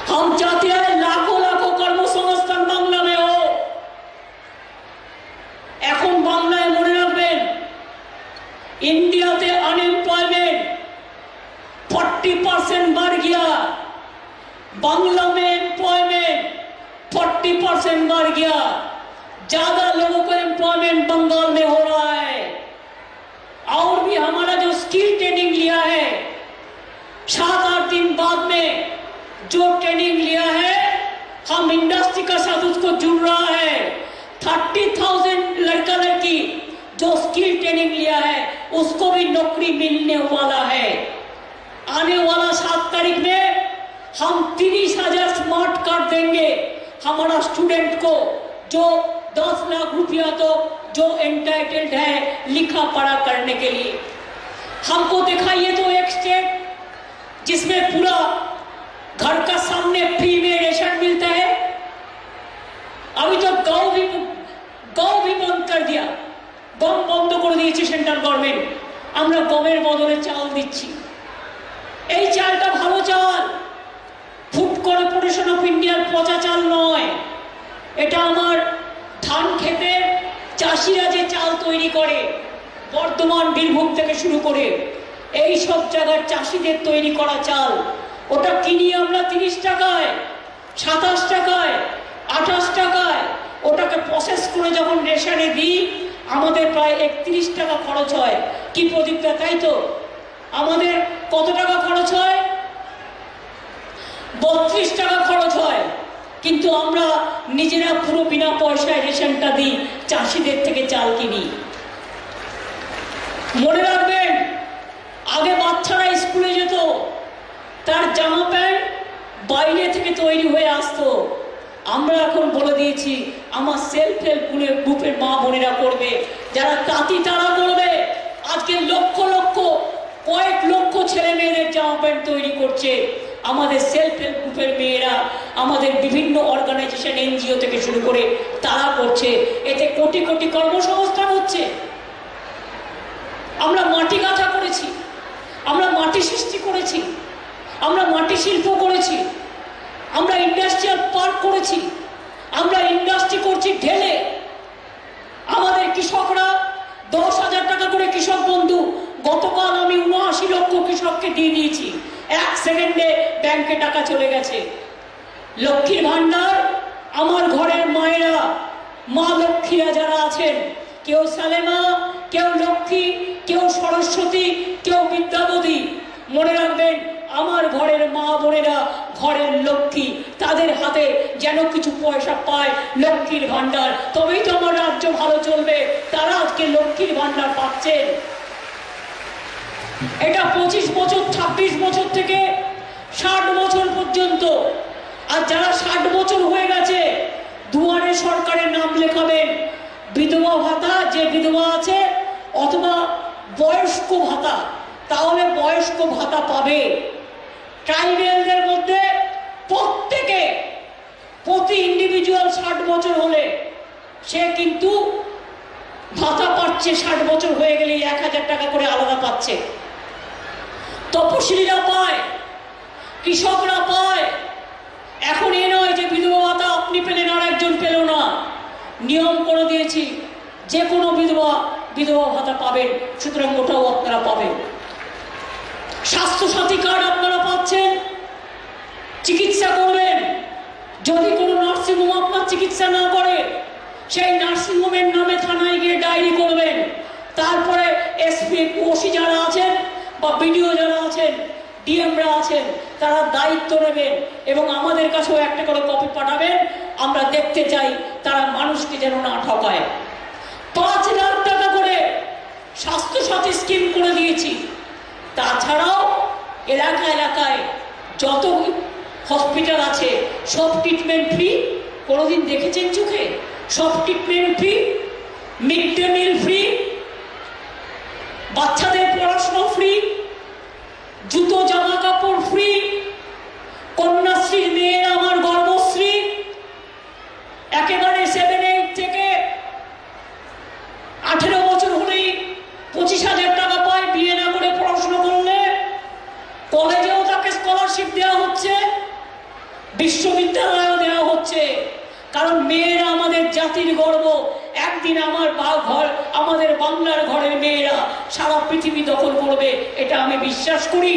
हम चाहते हैं लाखों लाखों कर्म संस्थान बांग्ला में हो। এখন বাংলায় মনে রাখবেন, इंडियाते अनएम्प्लॉयमेंट 40% बढ़ गया, बांग्ला में एम्प्लॉयमेंट 40% बढ़ गया। ज्यादा लोगों को एम्प्लॉयमेंट बंगाल में हो रहा है। और भी हमारा जो स्किल ट्रेनिंग लिया है, 7-8 दिन बाद में जो ट्रेनिंग लिया है, हम इंडस्ट्री का साथ उसको जुड़ रहा है। 30,000 लड़का लड़की जो स्किल ट्रेनिंग लिया है, उसको भी नौकरी मिलने वाला है। आने वाला 7 तारीख में हम 30,000 स्मार्ट कार्ड देंगे हमारा स्टूडेंट को, जो 10 लाख रुपया तो जो एंटाइटल्ड है लिखा पढ़ा करने के लिए। हमको दिखाइए तो एक स्टेट जिसमें पूरा घर का सामने फ्री में रेशन मिलता है। अभी तो गांव भी बंद कर दिया, गम बंद कर दिए सेंट्रल गवर्नमेंट। আমরা গমের বদলে চাল দিচ্ছি। এই চালটা ভালো চাল, ফুড কর্পোরেশন অফ ইন্ডিয়ার পচা চাল নয়। এটা আমার ধান খেতে চাষিরা যে চাল তৈরি করে, বর্ধমান বীরভূম থেকে শুরু করে এই সব জায়গার চাষিদের তৈরি করা চাল, ওটা কিনি আমরা 30 টাকায়, 27 টাকায়, 28 টাকায়। ওটাকে প্রসেস করে যখন রেশনে দিই, আমাদের প্রায় 31 টাকা খরচ হয়। কি প্রদীপটা, তাই তো? আমাদের কত টাকা খরচ হয়? 32 টাকা খরচ হয়, কিন্তু আমরা নিজেরা পুরো বিনা পয়সায় রেশনটা দিই, চাষিদের থেকে চাল কিনি। মনে রাখবেন, আগে বাচ্চারা স্কুলে যেত, তার জামা প্যান্ট বাইরে থেকে তৈরি হয়ে আসতো। আমরা এখন বলে দিয়েছি আমার সেলফ হেল্প গ্রুপের মা বোনেরা করবে, যারা তাঁতি তারা করবে। আজকে লক্ষ লক্ষ কয়েক লক্ষ ছেলে মেয়েদের জামা প্যান্ট তৈরি করছে আমাদের সেলফ হেল্প গ্রুপের মেয়েরা, আমাদের বিভিন্ন অর্গানাইজেশন এনজিও থেকে শুরু করে তারা করছে। এতে কোটি কোটি কর্মসংস্থান হচ্ছে। আমরা মাটি গাঁথা করেছি, আমরা মাটি সৃষ্টি করেছি, আমরা মাটি শিল্প করেছি, আমরা ইন্ডাস্ট্রিয়াল পার্ক করেছি, আমরা ইন্ডাস্ট্রি করছি ঢেলে। আমাদের কৃষকরা 10,000 টাকা করে কৃষক বন্ধু, গতকাল আমি 79 লক্ষ কৃষককে দিয়ে দিয়েছি। 1 সেকেন্ডে ব্যাংকে টাকা চলে গেছে। লক্ষ্মীর ভান্ডার, আমার ঘরের মায়েরা, মা লক্ষ্মীরা যারা আছেন, কেউ সালেমা, কেউ লক্ষ্মী, কেউ সরস্বতী, কেউ বিদ্যাবতী, মনে রাখবেন আমার ঘরের মা বোনেরা ঘরের লক্ষ্মী, তাদের হাতে যেন কিছু পয়সা পায় লক্ষ্মীর ভান্ডার, তবেই তো আমার রাজ্য ভালো চলবে। তারা আজকে লক্ষ্মীর ভান্ডার পাচ্ছেন। এটা 25 বছর, 26 বছর থেকে 60 বছর পর্যন্ত। আর যারা 60 বছর হয়ে গেছে, দুয়ারে সরকারের নাম লেখাবেন। বিধবা ভাতা, যে বিধবা আছে, অথবা বয়স্ক ভাতা, তাহলে বয়স্ক ভাতা পাবে। ট্রাইবেলদের মধ্যে প্রত্যেকে প্রতি ইন্ডিভিজুয়াল 60 বছর হলে সে কিন্তু ভাতা পাচ্ছে। 60 বছর হয়ে গেলে 1000 টাকা করে আলাদা পাচ্ছে। তপশিলীরা পায়, কৃষকরা পায়। এখন এ নয় যে বিধবা ভাতা আপনি পেলেন আর একজন পেল না। নিয়ম করে দিয়েছি, যে কোনো বিধবা ভাতা পাবেন, সুতরাং ওটাও আপনারা পাবেন। স্বাস্থ্যসাথী কার্ড আপনারা পাচ্ছেন, চিকিৎসা করবেন। যদি কোনো নার্সিংহোম আপনার চিকিৎসা না করে, সেই নার্সিংহোমের নামে থানায় গিয়ে ডায়েরি করবেন। তারপরে এসপি, ওসি যারা আছেন বা বিডিও যারা আছেন, ডিএমরা আছেন, তারা দায়িত্ব নেবেন এবং আমাদের কাছেও একটা করে কপি পাঠাবেন। আমরা দেখতে চাই তারা মানুষকে যেন না ঠকায়। 5 লাখ টাকা করে স্বাস্থ্যসাথী স্কিম করে দিয়েছি। তাছাড়াও এলাকায় যত হসপিটাল আছে সব ট্রিটমেন্ট ফ্রি। কোনোদিন দেখেছেন চোখে? সব treatment free, mid day meal free, বাচ্চাদের পড়াশোনা ফ্রি, জুতো জামা কাপড় ফ্রি, কন্যাশ্রীর মেয়েরা আমার গর্বশ্রী, একেবারে 7-8 থেকে 18 বছর হলেই 25,000 টাকা পায় বিয়ে না করে পড়াশোনা করলে। কলেজেও তাকে স্কলারশিপ দেওয়া হচ্ছে, বিশ্ববিদ্যালয়েও দেওয়া হচ্ছে। কারণ মেয়েরা আমাদের জাতির গর্ব। একদিন আমাদের বাংলার ঘরের মেয়েরা সারা পৃথিবী দখল করবে, এটা আমি বিশ্বাস করি।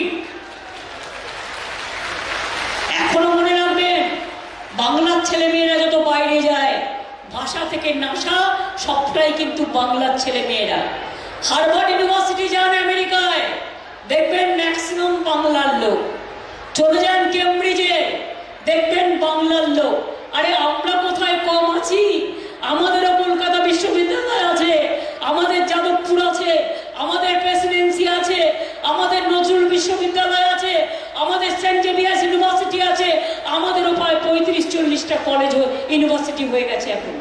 এখনো মনে রাখবেন, বাংলার ছেলে মেয়েরা যত বাইরে যায়, ভাষা থেকে নাশা সবটাই কিন্তু বাংলার ছেলে মেয়েরা। হার্ভার্ড ইউনিভার্সিটি যান আমেরিকায়, দেখবেন ম্যাক্সিমাম বাংলার লোক। চলে যান কেমব্রিজে, দেখবেন বাংলার লোক। আরে আমরা কোথায় কম আছি? আমাদেরও কলকাতা বিশ্ববিদ্যালয় আছে, আমাদের যাদবপুর আছে, আমাদের প্রেসিডেন্সি আছে, আমাদের নজরুল বিশ্ববিদ্যালয় আছে, আমাদের সেন্ট জেভিয়ার্স ইউনিভার্সিটি আছে। আমাদেরও প্রায় 35-40টা কলেজ ইউনিভার্সিটি হয়ে গেছে। এখন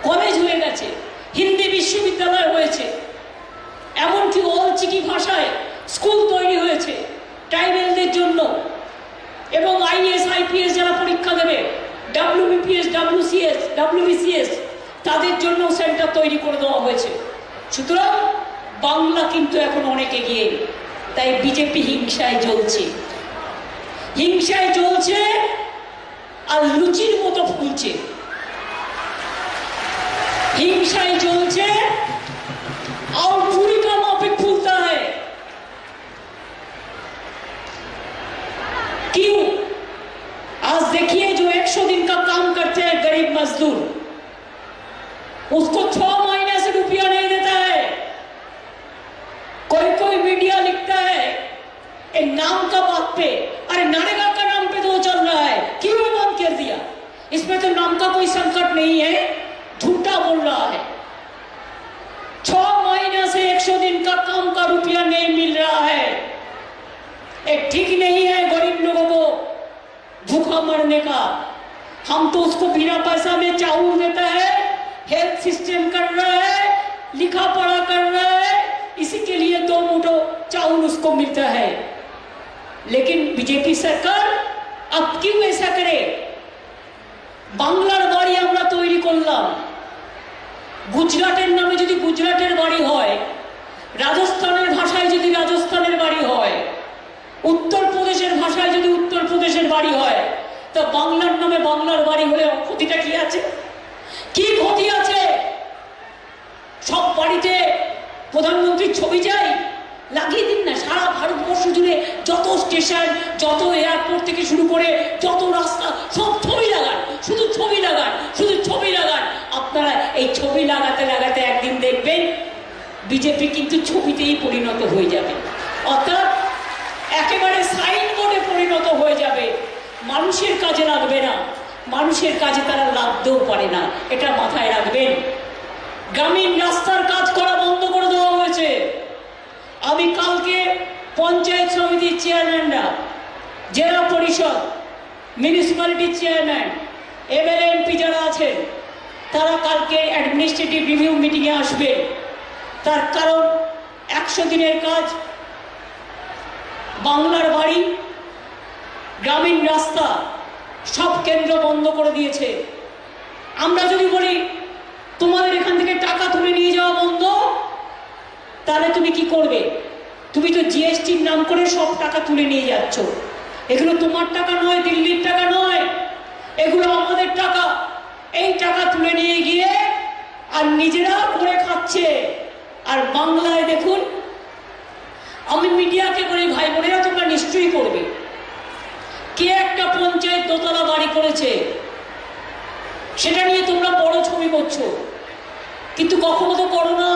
কলেজ হয়ে গেছে, হিন্দি বিশ্ববিদ্যালয় হয়েছে, এমনকি অলচিকি ভাষায় স্কুল তৈরি হয়েছে ট্রাইবেলদের জন্য। এবং আইএস আইপিএস যারা পরীক্ষা দেবে, WBPS, WCS, WBCS, তাদের জন্য সেন্টার তৈরি করে দেওয়া হয়েছে। সুতরাং বাংলা কিন্তু এখন অনেক এগিয়ে। তাই বিজেপি হিংসায় জ্বলছে, হিংসায় জ্বলছে আর লুচির মতো ফুলছে। হিংসায় জ্বলছে और पूरी का माफिक फूलता है। क्यों? आज देखिए, जो 100 दिन का काम करते हैं गरीब मजदूर, उसको 6 महीने से रुपया नहीं देता है। कोई मीडिया लिखता है नाम का बात पे, अरे नरेगा का नाम पे तो चल इसमें तो नाम का कोई संकट नहीं है, झूठा बोल रहा है। 6 महीने से 100 दिन का काम का रुपया नहीं मिल रहा है। एक ठीक नहीं है गरीब लोगों को भूखा मरने का। हम तो उसको बिना पैसा में चावल देता है, हेल्थ सिस्टम कर रहा है, लिखा पढ़ा कर रहा है, इसी के लिए 2 मुठो चावल उसको मिलता है। लेकिन बीजेपी सरकार अब क्यों ऐसा करे? বাংলার বাড়ি আমরা তৈরি করলাম, গুজরাটের নামে যদি গুজরাটের বাড়ি হয়, রাজস্থানের ভাষায় যদি রাজস্থানের বাড়ি হয়, উত্তরপ্রদেশের ভাষায় যদি উত্তরপ্রদেশের বাড়ি হয়, তো বাংলার নামে বাংলার বাড়ি হলে ক্ষতিটা কি আছে? কি ক্ষতি আছে? সব বাড়িতে প্রধানমন্ত্রীর ছবি চাই, লাগিয়ে দিন না। সারা ভারতবর্ষ জুড়ে যত স্টেশন, যত এয়ারপোর্ট থেকে শুরু করে যত রাস্তা, সব ছবি লাগান, শুধু ছবি লাগান, শুধু ছবি লাগান। আপনারা এই ছবি লাগাতে লাগাতে একদিন দেখবেন বিজেপি কিন্তু ছবিতেই পরিণত হয়ে যাবে, অর্থাৎ একেবারে সাইনবোর্ডে পরিণত হয়ে যাবে। মানুষের কাজে লাগবে না, মানুষের কাজে তারা লাগতেও পারে না, এটা মাথায় রাখবেন। গ্রামীণ রাস্তার কাজ করা বন্ধ করে দেওয়া হয়েছে। আমি কালকে পঞ্চায়েত সমিতির চেয়ারম্যানরা, জেলা পরিষদ, মিউনিসিপ্যালিটির চেয়ারম্যান, এমএলএ এমপি যারা আছেন, তারা কালকে অ্যাডমিনিস্ট্রেটিভ রিভিউ মিটিংয়ে আসবে। তার কারণ 100 দিনের কাজ, বাংলার বাড়ি, গ্রামীণ রাস্তা সব কেন্দ্র বন্ধ করে দিয়েছে। আমরা যদি বলি তোমাদের এখান থেকে টাকা তুলে নিয়ে যাওয়া বন্ধ, তাহলে তুমি কি করবে? তুমি তো জিএসটির নাম করে সব টাকা তুলে নিয়ে যাচ্ছ। এগুলো তোমার টাকা নয়, দিল্লির টাকা নয়, এগুলো আমাদের টাকা। এই টাকা তুলে নিয়ে গিয়ে আর নিজেরা করে খাচ্ছে। আর বাংলায় দেখুন, আমি মিডিয়াকে বলি ভাই বোনেরা তোমরা নিশ্চয়ই করবে, কে একটা পঞ্চায়েত দোতলা বাড়ি করেছে সেটা নিয়ে তোমরা বড় ছবি করছো, কিন্তু কখনো তো করো না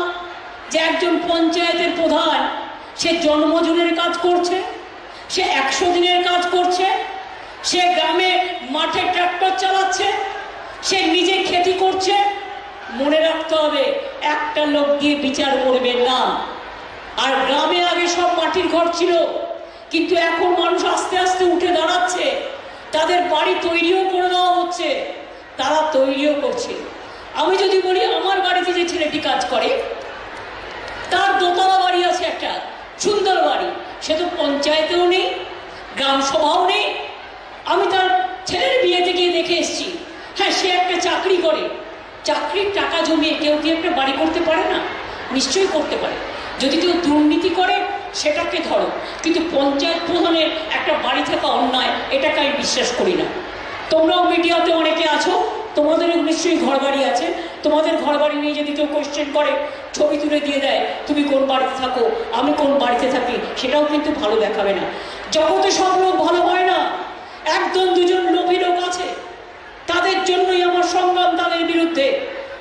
যে একজন পঞ্চায়েতের প্রধান সে জন্মদিনের কাজ করছে, সে 100 দিনের কাজ করছে, সে গ্রামে মাঠে ট্রাক্টর চালাচ্ছে, সে নিজে খেতি করছে। মনে রাখতে হবে একটা লোক দিয়ে বিচার করবেন না। আর গ্রামে আগে সব মাটির ঘর ছিল, কিন্তু এখন মানুষ আস্তে আস্তে উঠে দাঁড়াচ্ছে, তাদের বাড়ি তৈরিও করে দেওয়া হচ্ছে, তারা তৈরিও করছে। আমি যদি বলি আমার বাড়িতে যে ছেলেটি কাজ করে তার দোতলা বাড়ি আছে, একটা সুন্দর বাড়ি, সে তো পঞ্চায়েতেও নেই, গ্রাম সভাও নেই। আমি তার ছেলের বিয়েতে গিয়ে দেখে এসেছি। হ্যাঁ, সে একটা চাকরি করে, চাকরির টাকা জমিয়ে কেউ কি একটা বাড়ি করতে পারে না? নিশ্চয়ই করতে পারে। যদি কেউ দুর্নীতি করে সেটাকে ধরো, কিন্তু পঞ্চায়েত প্রধানের একটা বাড়ি থাকা অন্যায়, এটাকে আমি বিশ্বাস করি না। তোমরাও মিডিয়াতে অনেকে আছো, তোমাদেরও নিশ্চয়ই ঘর বাড়ি আছে। তোমাদের ঘর বাড়ি নিয়ে যদি কেউ কোয়েশ্চেন করে, ছবি তুলে দিয়ে দেয় তুমি কোন বাড়িতে থাকো, আমি কোন বাড়িতে থাকি, সেটাও কিন্তু ভালো দেখাবে না। জগতে সব লোক ভালো হয় না, 1-2জন লোভী লোক আছে, তাদের জন্যই আমার সংগ্রাম তাদের বিরুদ্ধে।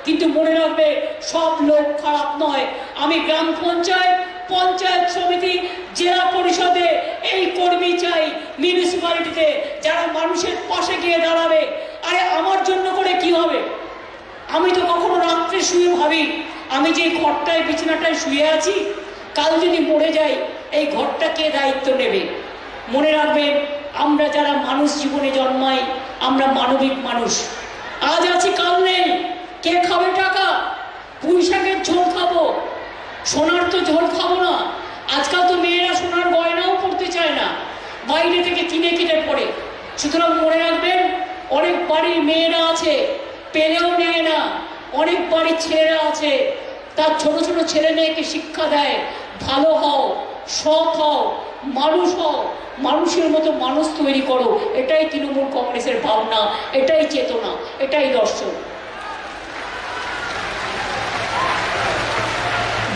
কিন্তু মনে রাখবে সব লোক খারাপ নয়। আমি গ্রাম পঞ্চায়েত, পঞ্চায়েত সমিতি, জেলা পরিষদে এই কর্মী চাই, মিউনিসিপ্যালিটিতে যারা মানুষের পাশে গিয়ে দাঁড়াবে। আরে আমার জন্য করে কি হবে? আমি তো কখনো রাত্রে শুয়ে ভাবি আমি যে ঘরটায় বিছানাটায় শুয়ে আছি, কাল যদি মরে যাই এই ঘরটা কে দায়িত্ব নেবে? মনে রাখবেন আমরা যারা মানুষ জীবনে জন্মাই আমরা মানবিক মানুষ। আজ আছি কাল নেই, কে খাবে টাকা? পুঁই শাকের ঝোল খাবো, সোনার তো ঝোল খাবো না। আজকাল তো মেয়েরা সোনার গয়নাও পড়তে চায় না, বাইরে থেকে কিনে কিনে পড়ে। সুতরাং মনে রাখবেন অনেক বাড়ির মেয়েরা আছে পেলেও নেয় না, অনেক বাড়ির ছেলেরা আছে তার ছোট ছোট ছেলে মেয়েকে শিক্ষা দেয়, ভালো হও, সৎ হও, মানুষ হও, মানুষের মতো মানুষ তৈরি করো। এটাই তৃণমূল কংগ্রেসের ভাবনা, এটাই চেতনা, এটাই দর্শন।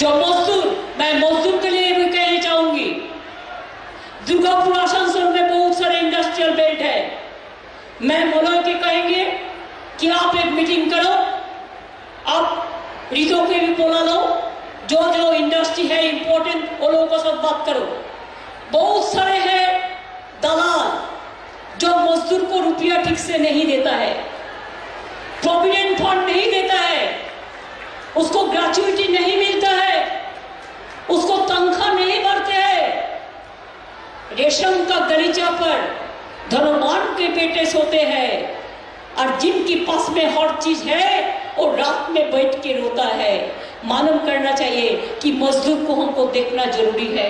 जो मजदूर, मैं मजदूर के लिए भी कहना चाहूंगी, दुर्गापुर आसनसोल में बहुत सारे इंडस्ट्रियल बेल्ट है। मैं मोलय के कहेंगे कि आप एक मीटिंग करो, आप रितो के भी बोला लो, जो जो इंडस्ट्री है इंपॉर्टेंट वो लोगों के साथ बात करो। बहुत सारे हैं दलाल जो मजदूर को रुपया ठीक से नहीं देता है, प्रोविडेंट फंड नहीं देता है, उसको ग्रेच्युइटी नहीं मिलता है, उसको तनख्वाह नहीं बढ़ते हैं। रेशम का गलीचा पर धनवान के बेटे सोते हैं और जिनके पास में हर चीज है वो रात में बैठ के रोता है। मालूम करना चाहिए कि मजदूर को हमको देखना जरूरी है।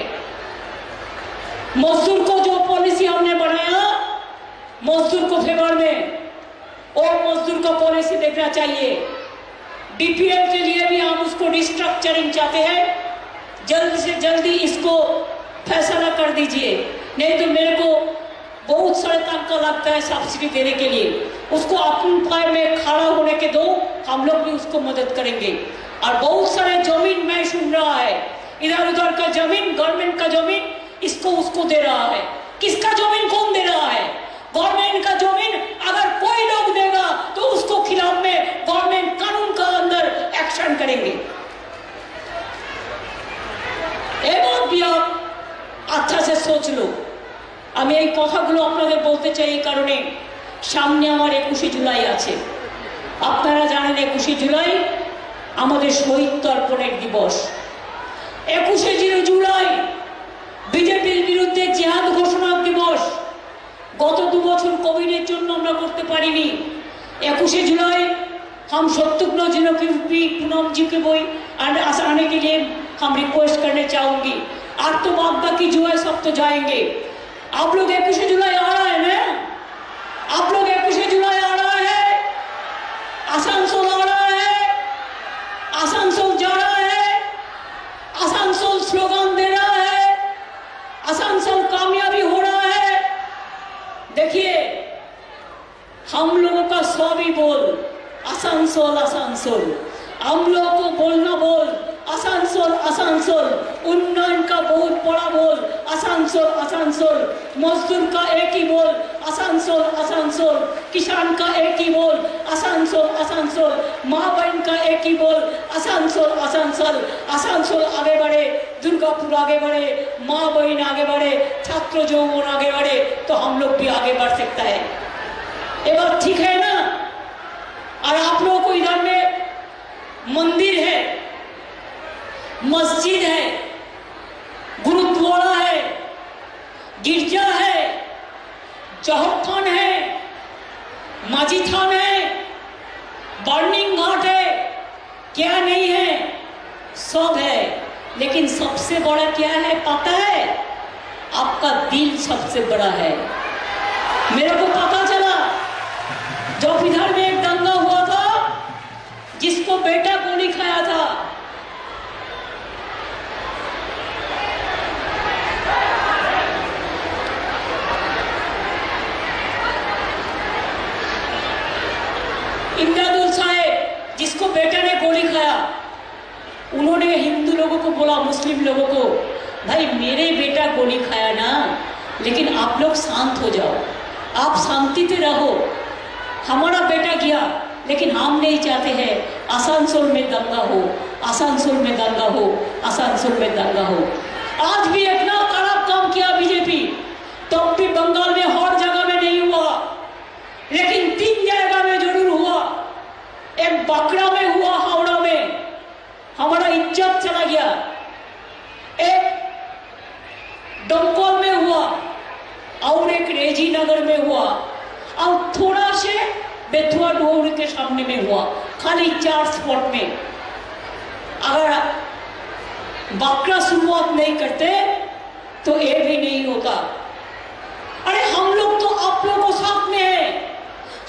मजदूर को जो पॉलिसी हमने बनाया मजदूर को फेवर में, और मजदूर का पॉलिसी देखना चाहिए। बीपीएल के लिए भी हम उसको रिस्ट्रक्चरिंग चाहते हैं, जल्द से जल्दी इसको फैसला कर दीजिए, नहीं तो मेरे को बहुत सारे तनख्वाह लगता है सब्सिडी देने के लिए। उसको अपने पाए में खड़ा होने के दो, हम लोग भी उसको मदद करेंगे। और बहुत सारे जमीन मैं सुन रहा है, इधर उधर का जमीन, गवर्नमेंट का जमीन इसको उसको दे रहा है। किसका जमीन कौन दे रहा है? गवर्नमेंट का जमीन अगर कोई लोग देगा तो उसको खिलाफ में गवर्नमेंट कानून का अंदर एक्शन करेंगे। एक बात भी आप अच्छा से सोच लो। আমি এই কথাগুলো আপনাদের বলতে চাই এই কারণে সামনে আমার 21শে জুলাই আছে। আপনারা জানেন 21শে জুলাই আমাদের শহীদ তর্পণের দিবস। 21শে জুলাই বিজেপির বিরুদ্ধে জিহাদ ঘোষণার দিবস। গত 2 বছর কোভিডের জন্য আমরা করতে পারিনি। 21শे जुलाई हम शत्रुघ्न जी पूनम जी के बोई आने के लिए हम रिक्वेस्ट करने चाहूंगी। और तो बाकी जो है सब तो जाएंगे। आप लोग 21शे जुलाई आ रहा है ना? आप लोग 21शे जुलाई आ रहा है, आसनसोल आ रहा है, आसनसोल जा रहा है, आसनसोल स्लोगन दे रहा है, आसनसोल कामयाबी हो रहा है। देखिए हम लोगों का स्वाभी बोल आसनसोल आसनसोल, हम लोगों को बोलना बोल आसनसोल आसनसोल, उन्नयन का बहुत बड़ा बोल आसनसोल आसनसोल, मजदूर का एक ही बोल आसनसोल आसनसोल, किसान का एक ही बोल आसनसोल आसनसोल, माँ बहन का एक ही बोल आसनसोल आसनसोल। आसनसोल आगे बढ़े, दुर्गापुर आगे बढ़े, माँ बहन आगे बढ़े, छात्र जौवन आगे बढ़े तो हम लोग भी आगे बढ़ सकता है। ये बात ठीक है ना? और आप लोगों को इधर में मंदिर है, मस्जिद है, गुरुद्वारा है, गिरजा है, जौहर थान है, माझी थान है, बर्निंग घाट है, क्या नहीं है? सब है। लेकिन सबसे बड़ा क्या है पता है? आपका दिल सबसे बड़ा है। मेरे को पता चला जब इधर में एक दंगा हुआ था जिसको बेटा गोली खाया था, इमदादुल साहेब जिसको बेटा ने गोली खाया, उन्होंने हिंदू लोगों को बोला, मुस्लिम लोगों को, भाई मेरे बेटा गोली खाया ना, लेकिन आप लोग शांत हो जाओ, आप शांति से रहो। हमारा बेटा गया लेकिन हम नहीं चाहते हैं आसनसोल में दंगा हो, आसनसोल में दंगा हो, आसनसोल में दंगा हो। आज भी इतना खराब काम किया बीजेपी, तब भी बंगाल में हर जगह में नहीं हुआ, लेकिन 3 जगह में जरूर हुआ। एक बांकड़ा में हुआ, हावड़ा में, हमारा इज्जत चला गया। एक डमकोल में हुआ और एक रेजी नगर में हुआ और थोड़ा से बेथुआ डोर के सामने में हुआ। खाली 4 स्पॉट में। अगर बांकड़ा शुरुआत नहीं करते तो ये भी नहीं होता। अरे हम लोग तो आप लोगों साथ में है,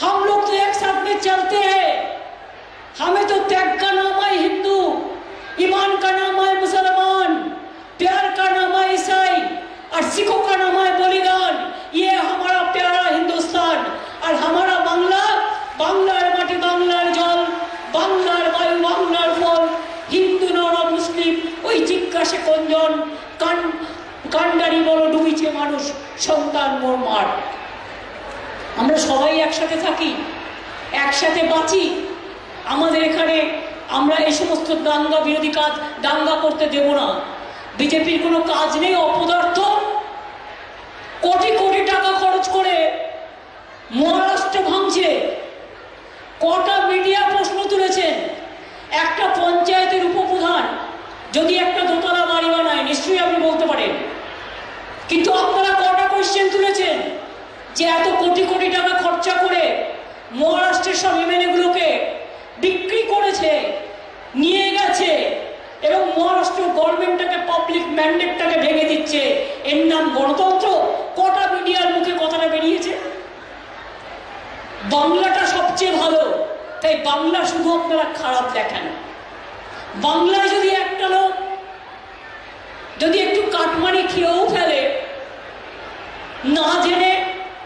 हम लोग तो एक साथ में चलते हैं। हमें तो त्याग का नाम है हिंदू, ईमान का नाम है मुसलमान, प्यार का नाम है ईसाई और सिखों का नाम है बलिदान। ये हमारा प्यारा हिंदुस्तान और हमारा बांग्ला, बांग्लार माटी, बांग्लार जल, बांग्लार वायु, बांग्लार फल, हिंदू नर मुस्लिम ওই জিজ্ঞাসা কোনজন কান্ডারি বড় ডুবিছে মানুষ সন্তান মোর মার। আমরা সবাই একসাথে থাকি, একসাথে বাঁচি। আমাদের এখানে আমরা এই সমস্ত দাঙ্গা বিরোধী কাজ দাঙ্গা করতে দেব না। বিজেপির কোনো কাজ নেই, অপদার্থ কোটি কোটি টাকা খরচ করে মহারাষ্ট্র ভাঙছে, কটা মিডিয়া প্রশ্ন তুলেছেন। একটা পঞ্চায়েতের উপপ্রধান যদি একটা দোতলা বাড়ি বানায় নিশ্চয়ই আপনি বলতে পারেন, কিন্তু আপনারা কটা কোয়েশ্চেন তুলেছেন যে এত কোটি কোটি টাকা খরচা করে মহারাষ্ট্রের সব এমএলএগুলোকে বিক্রি করেছে, নিয়ে গেছে এবং মহারাষ্ট্র গভর্নমেন্টটাকে পাবলিক ম্যান্ডেটটাকে ভেঙে দিচ্ছে, এর নাম গণতন্ত্র? কটা মিডিয়ার মুখে কথাটা বেরিয়েছে? বাংলাটা সবচেয়ে ভালো, তাই বাংলা শুধু আপনারা খারাপ দেখেন। বাংলায় যদি একটা লোক যদি একটু কাটমানি খেয়েও ফেলে, না জেনে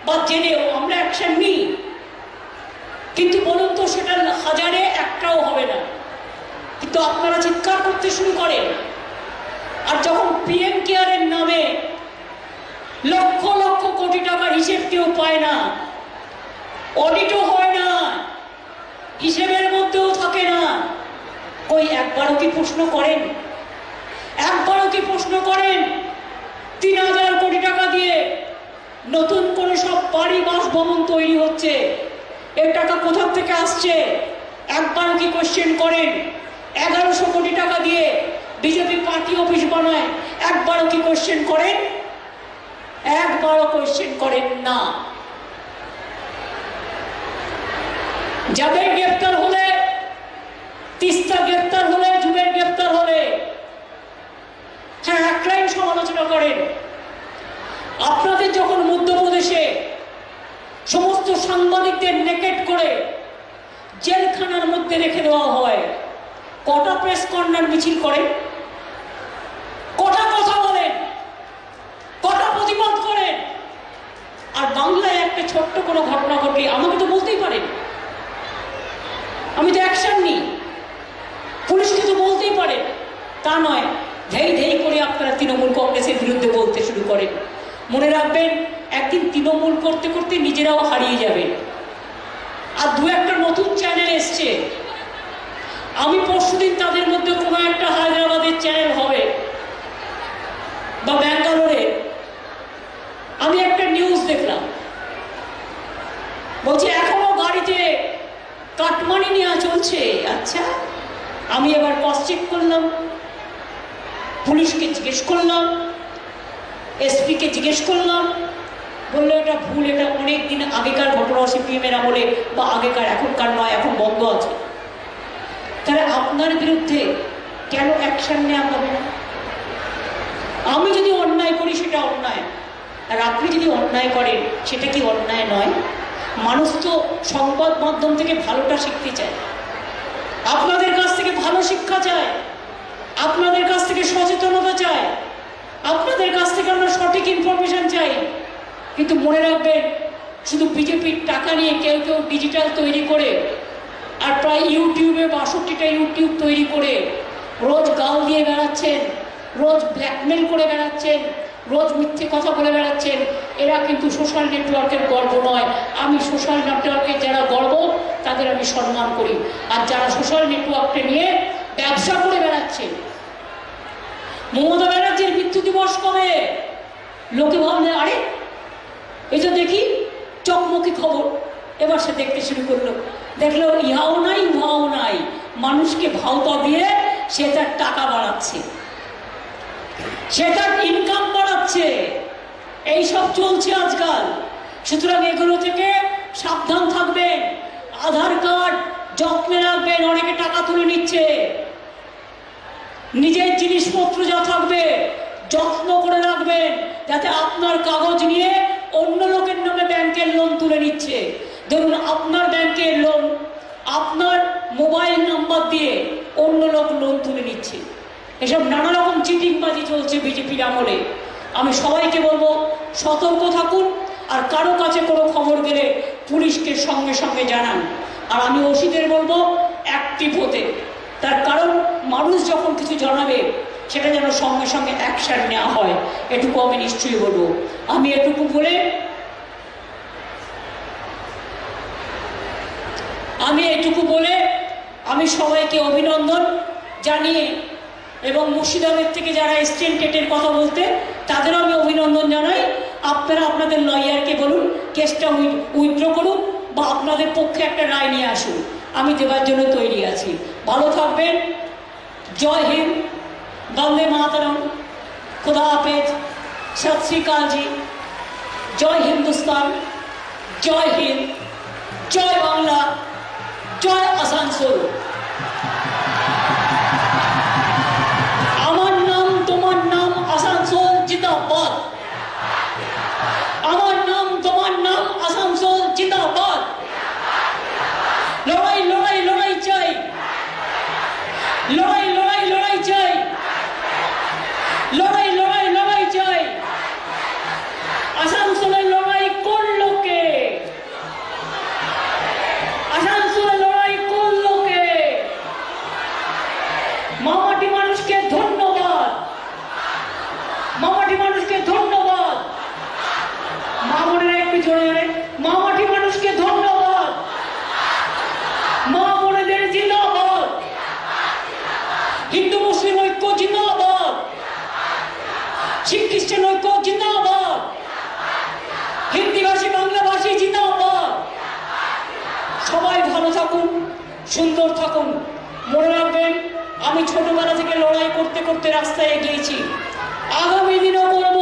বা জেনেও আমরা অ্যাকশন নিই, কিন্তু বলুন তো সেটা হাজারে একটাও হবে না, কিন্তু আপনারা চিৎকার করতে শুরু করেন। আর যখন পিএম কেয়ারের নামে লক্ষ লক্ষ কোটি টাকার হিসেব কেউ পায় না, অডিটও হয় না, হিসেবের মধ্যেও থাকে না, ওই একবারও কি প্রশ্ন করেন? একবারও কি প্রশ্ন করেন ৩,০০০ কোটি টাকা দিয়ে নতুন করে সব বাড়ি বাসভবন তৈরি হচ্ছে, এর টাকা কোথা থেকে আসছে? একবারও কি কোয়েশ্চেন করেন? ১১০০ কোটি টাকা দিয়ে বিজেপি পার্টি অফিস বানায়, একবারও কি কোয়েশ্চেন করেন? একবারও কোয়েশ্চেন করেন না। যাদের গ্রেপ্তার হলে, তিস্তা গ্রেপ্তার হলে, জুবের গ্রেপ্তার হলে, হ্যাঁ এক লাইন সমালোচনা করেন। আপনাদের যখন মধ্যপ্রদেশে সমস্ত সাংবাদিকদের নেকেট করে জেলখানার মধ্যে রেখে দেওয়া হয়, কটা প্রেস কর্নার মিছিল করেন? কটা কথা বলেন? কটা প্রতিবাদ করেন? আর বাংলায় একটা ছোট্ট কোনো ঘটনা ঘটলে আমাকে তো বলতেই পারেন, আমি তো অ্যাকশন নিই, পুলিশকে তো বলতেই পারেন। তা নয়, ধেই ধেই করে আপনারা তৃণমূল কংগ্রেসের বিরুদ্ধে বলতে শুরু করেন। মনে রাখবেন, একদিন তৃণমূল করতে করতে নিজেরাও হারিয়ে যাবেন। আর দু একটা নতুন চ্যানেল এসছে, আমি পরশুদিন তাদের মধ্যে কোনো একটা হায়দ্রাবাদের চ্যানেল হবে বা ব্যাঙ্গালোরে, আমি একটা নিউজ দেখলাম, বলছি এখনো গাড়িতে কাটমানি নেওয়া চলছে। আচ্ছা, আমি এবার ক্রস চেক করলাম, পুলিশকে জিজ্ঞেস করলাম, এসপিকে জিজ্ঞেস করলাম, বললো এটা ভুল, এটা অনেক দিন আগেকার ঘটনা, সিপিএমের আমলে বা আগেকার, এখনকার নয়, এখন বন্ধ আছে। তাহলে আপনার বিরুদ্ধে কেন অ্যাকশন নেওয়া হবে না? আমি যদি অন্যায় করি সেটা অন্যায়, আর আপনি যদি অন্যায় করেন সেটা কি অন্যায় নয়? মানুষ তো সংবাদ মাধ্যম থেকে ভালোটা শিখতে চায়, আপনাদের কাছ থেকে ভালো শিক্ষা চায়, আপনাদের কাছ থেকে সচেতনতা চায়, আপনাদের কাছ থেকে আমরা সঠিক ইনফরমেশন চাই। কিন্তু মনে রাখবেন, শুধু বিজেপির টাকা নিয়ে কেউ কেউ ডিজিটাল তৈরি করে আর প্রায় ইউটিউবে ৬২টা ইউটিউব তৈরি করে রোজ গাল দিয়ে বেড়াচ্ছেন, রোজ ব্ল্যাকমেল করে বেড়াচ্ছেন, রোজ মিথ্যে কথা বলে বেড়াচ্ছেন। এরা কিন্তু সোশ্যাল নেটওয়ার্কের গর্ব নয়। আমি সোশ্যাল নেটওয়ার্কের যারা গর্ব তাদের আমি সম্মান করি, আর যারা সোশ্যাল নেটওয়ার্ককে নিয়ে ব্যবসা করে বেড়াচ্ছে। মমতা ব্যানার্জির মৃত্যু দিবস কবে? লোকে ভাবলে আরে এই তো দেখি চকমকি খবর, এবার সে দেখতে শুরু করলো, দেখলো ইহাও নাই উহাও নাই, মানুষকে ভাওতা দিয়ে সে তার টাকা বাড়াচ্ছে, সে তার ইনকাম বাড়াচ্ছে, এইসব চলছে আজকাল। সুতরাং এগুলো থেকে সাবধান থাকবেন, আধার কার্ড যত্নে রাখবেন, অনেকে টাকা তুলে নিচ্ছে, নিজের জিনিসপত্র যা থাকবে যত্ন করে রাখবেন, যাতে আপনার কাগজ নিয়ে অন্য লোকের নামে ব্যাংকের লোন তুলে নিচ্ছে। ধরুন আপনার ব্যাংকের লোন আপনার মোবাইল নাম্বার দিয়ে অন্য লোক লোন তুলে নিচ্ছে, এসব নানা রকম চিটিংবাজি চলছে বিজেপির আমলে। আমি সবাইকে বলবো সতর্ক থাকুন, আর কারো কাছে কোনো খবর গেলে পুলিশকে সঙ্গে সঙ্গে জানান। আর আমি ওসিদের বলবো অ্যাক্টিভ হতে, তার কারণ মানুষ যখন কিছু জানাবে সেটা যেন সঙ্গে সঙ্গে অ্যাকশন নেওয়া হয়, এটুকু আমি নিশ্চয়ই বলবো। আমি এটুকু বলে আমি সবাইকে অভিনন্দন জানিয়ে, এবং মুর্শিদাবাদ থেকে যারা এসছেন টেটের কথা বলতে তাদেরও আমি অভিনন্দন জানাই। আপনারা আপনাদের লয়ারকে বলুন কেসটা উইথড্র করুন, বা আপনাদের পক্ষে একটা রায় নিয়ে আসুন, আমি দেবার জন্য তৈরি আছি। ভালো থাকবেন। জয় হিন্দ, বন্দে মাতরম, खुदा हाफिज, सत श्री अकाल जी, जय हिंदुस्तान, जय हिंद, जय बांग्ला, जय आसानसोल। আমার নাম তোমার নাম আসানসোল জিন্দাবাদ, আমার নাম তোমার নাম আসানসোল জিন্দাবাদ। লড়াই লড়াই লড়াই চাই, লড়াই লড়াই লড়াই চাই, লড়াই লড়াই লড়াই চাই। আসানসোলের লড়াই করলো কে? আসানসোলের লড়াই করলো কে? মামাটি মানুষকে ধন্যবাদ, মামাটি মানুষকে ধন্যবাদ। মামনেরা একটু জোরে জোরে, মামাটি মানুষকে ধন্যবাদ, মা বোনেদের জিন্দাবাদ, হিন্দু মুসলিম ঐক্য জিন্দাবাদ, শিখ খ্রিস্টান ঐক্য জিন্দাবাদ, হিন্দিভাষী বাংলাভাষী জিন্দাবাদ। সবাই ভালো থাকুন, সুন্দর থাকুন। মনে রাখবেন, আমি ছোটবেলা থেকে লড়াই করতে করতে রাস্তায় এগিয়েছি, আগামী দিনও করব।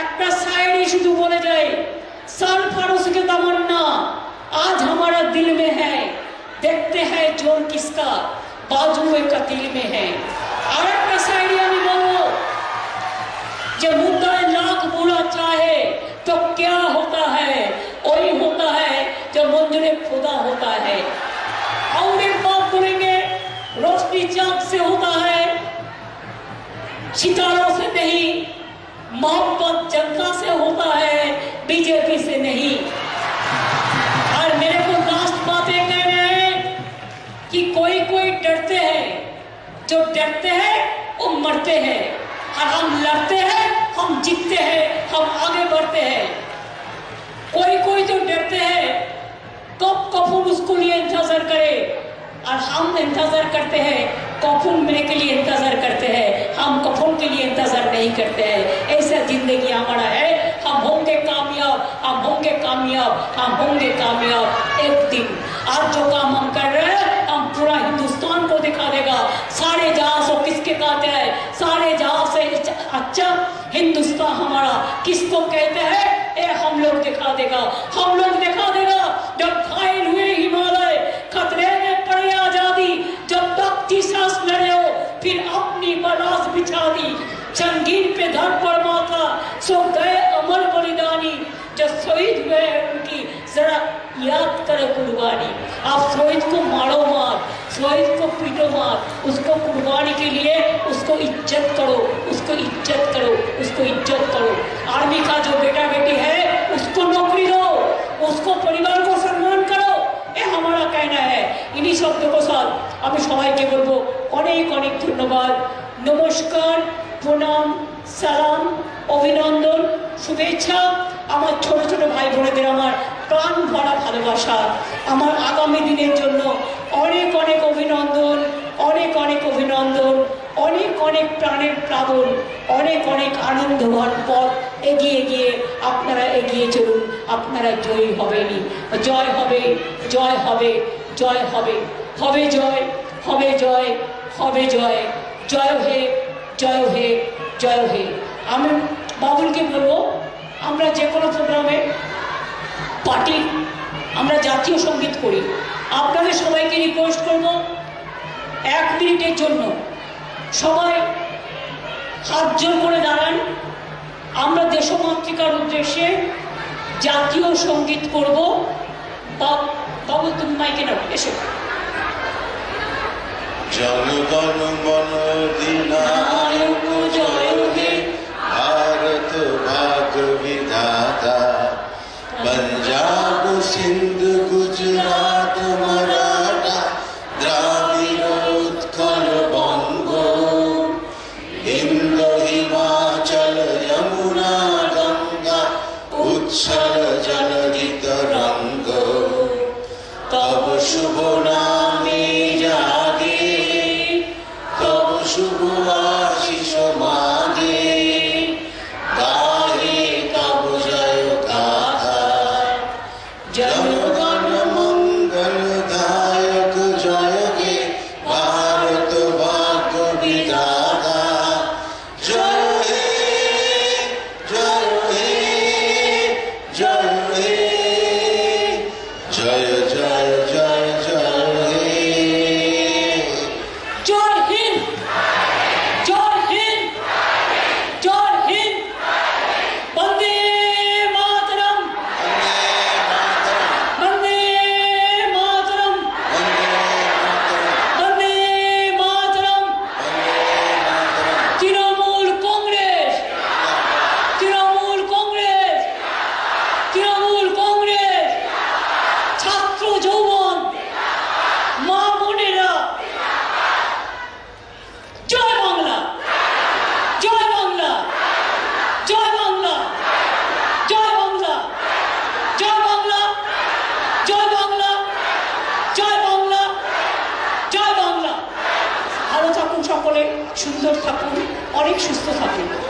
একটা শায়রি শুধু বলে যাই, सरफरोश के तमन्ना आज हमारा दिल में है, देखते हैं जोर किसका बाजू कतील में है। और एक शायरी আমি বলবো যে मुद्दा लाख बुरा चाहे तो क्या होता है, वही होता है जो मंजूर खुदा होता है। और एक बात बोलेंगे, रोशनी चाँद से होता है, सितारों से नहीं, मोहब्बत जनता से होता है, बीजेपी से नहीं। और मेरे को लास्ट बातें कहने हैं कि कोई कोई डरते हैं, जो डरते हैं वो मरते हैं, और हम लड़ते हैं, हम जीतते हैं, हम आगे बढ़ते हैं। कोई कोई जो डरते हैं, कब कफून उसको लिए इंतजार करे, और हम इंतजार करते हैं, कफून मिलने के लिए इंतजार करते हैं, हम कफून के लिए इंतजार नहीं करते हैं। ऐसा जिंदगी हमारा है। हम होंगे कामयाब, हम होंगे कामयाब, हम होंगे कामयाब एक दिन। आज जो काम हम कर रहे हैं, हम पूरा हिंदुस्तान को दिखा देगा सारे जहां से किसके कहते हैं, सारे जहां से अच्छा हिंदुस्तान हमारा किसको कहते हैं, ये हम लोग दिखा देगा, हम लोग दिखा देगा। जब घायल हुए हिमालय, खतरे में पड़े आजादी, जब तक की सांस लड़े हो, फिर अपनी बरास बिछा दी, संगीन पे धर पर माथा सो गए अमर बलिदानी, जो शहीद हुए उनकी जरा याद करो कुर्बानी। आप शहीद को मारो मत, शहीद को पीटो मत, उसको कुर्बानी के लिए उसको इज्जत करो, उसको इज्जत करो, उसको इज्जत करो। आर्मी का जो बेटा बेटी है उसको नौकरी दो, उसको परिवार को सम्मान करो, ये हमारा कहना है। इन्हीं शब्दों के साथ আমি সবাইকে বলবো অনেক অনেক ধন্যবাদ, নমস্কার, প্রণাম, সালাম, অভিনন্দন, শুভেচ্ছা। আমার ছোট ছোট ভাই বোনেদের আমার প্রাণ ভরা ভালোবাসা। আমার আগামী দিনের জন্য অনেক অনেক অভিনন্দন, অনেক অনেক অভিনন্দন, অনেক অনেক প্রাণের প্লাবন, অনেক অনেক আনন্দঘন পথ এগিয়ে গিয়ে আপনারা এগিয়ে চলুন, আপনারা জয়ী হবেনই। জয় হবে, জয় হবে, জয় হবে, হবে জয়, হবে জয়, হবে জয়, জয় হে, জয় হে, জয় হে। আমি বাবুলকে বলবো, আমরা যে কোনো প্রোগ্রামে পার্টি আমরা জাতীয় সঙ্গীত করি, আপনাদের সবাইকে রিকোয়েস্ট করব 1 মিনিটের জন্য সবাই হাত জোর করে দাঁড়ান। আমরা দেশমাতৃকার উদ্দেশ্যে জাতীয় সঙ্গীত করব। বাবুল তুমি মাইকে নাও, এসো। জনগণ মন অধিনায়ক জয় হে, ভারত ভাগ বিধাতা, पंजाब सिंध गुजरात मराठा द्राविड़ उत्कल बंग, हिंद हिमाचल यमुना गंगा उच्छल जलधि तरंग, तब शुभ नामे जागे, तब शुभ आशीष मागे, गाहे तब जय गाथा। जनगण সকলে সুন্দর থাকুন, অনেক সুস্থ থাকুন।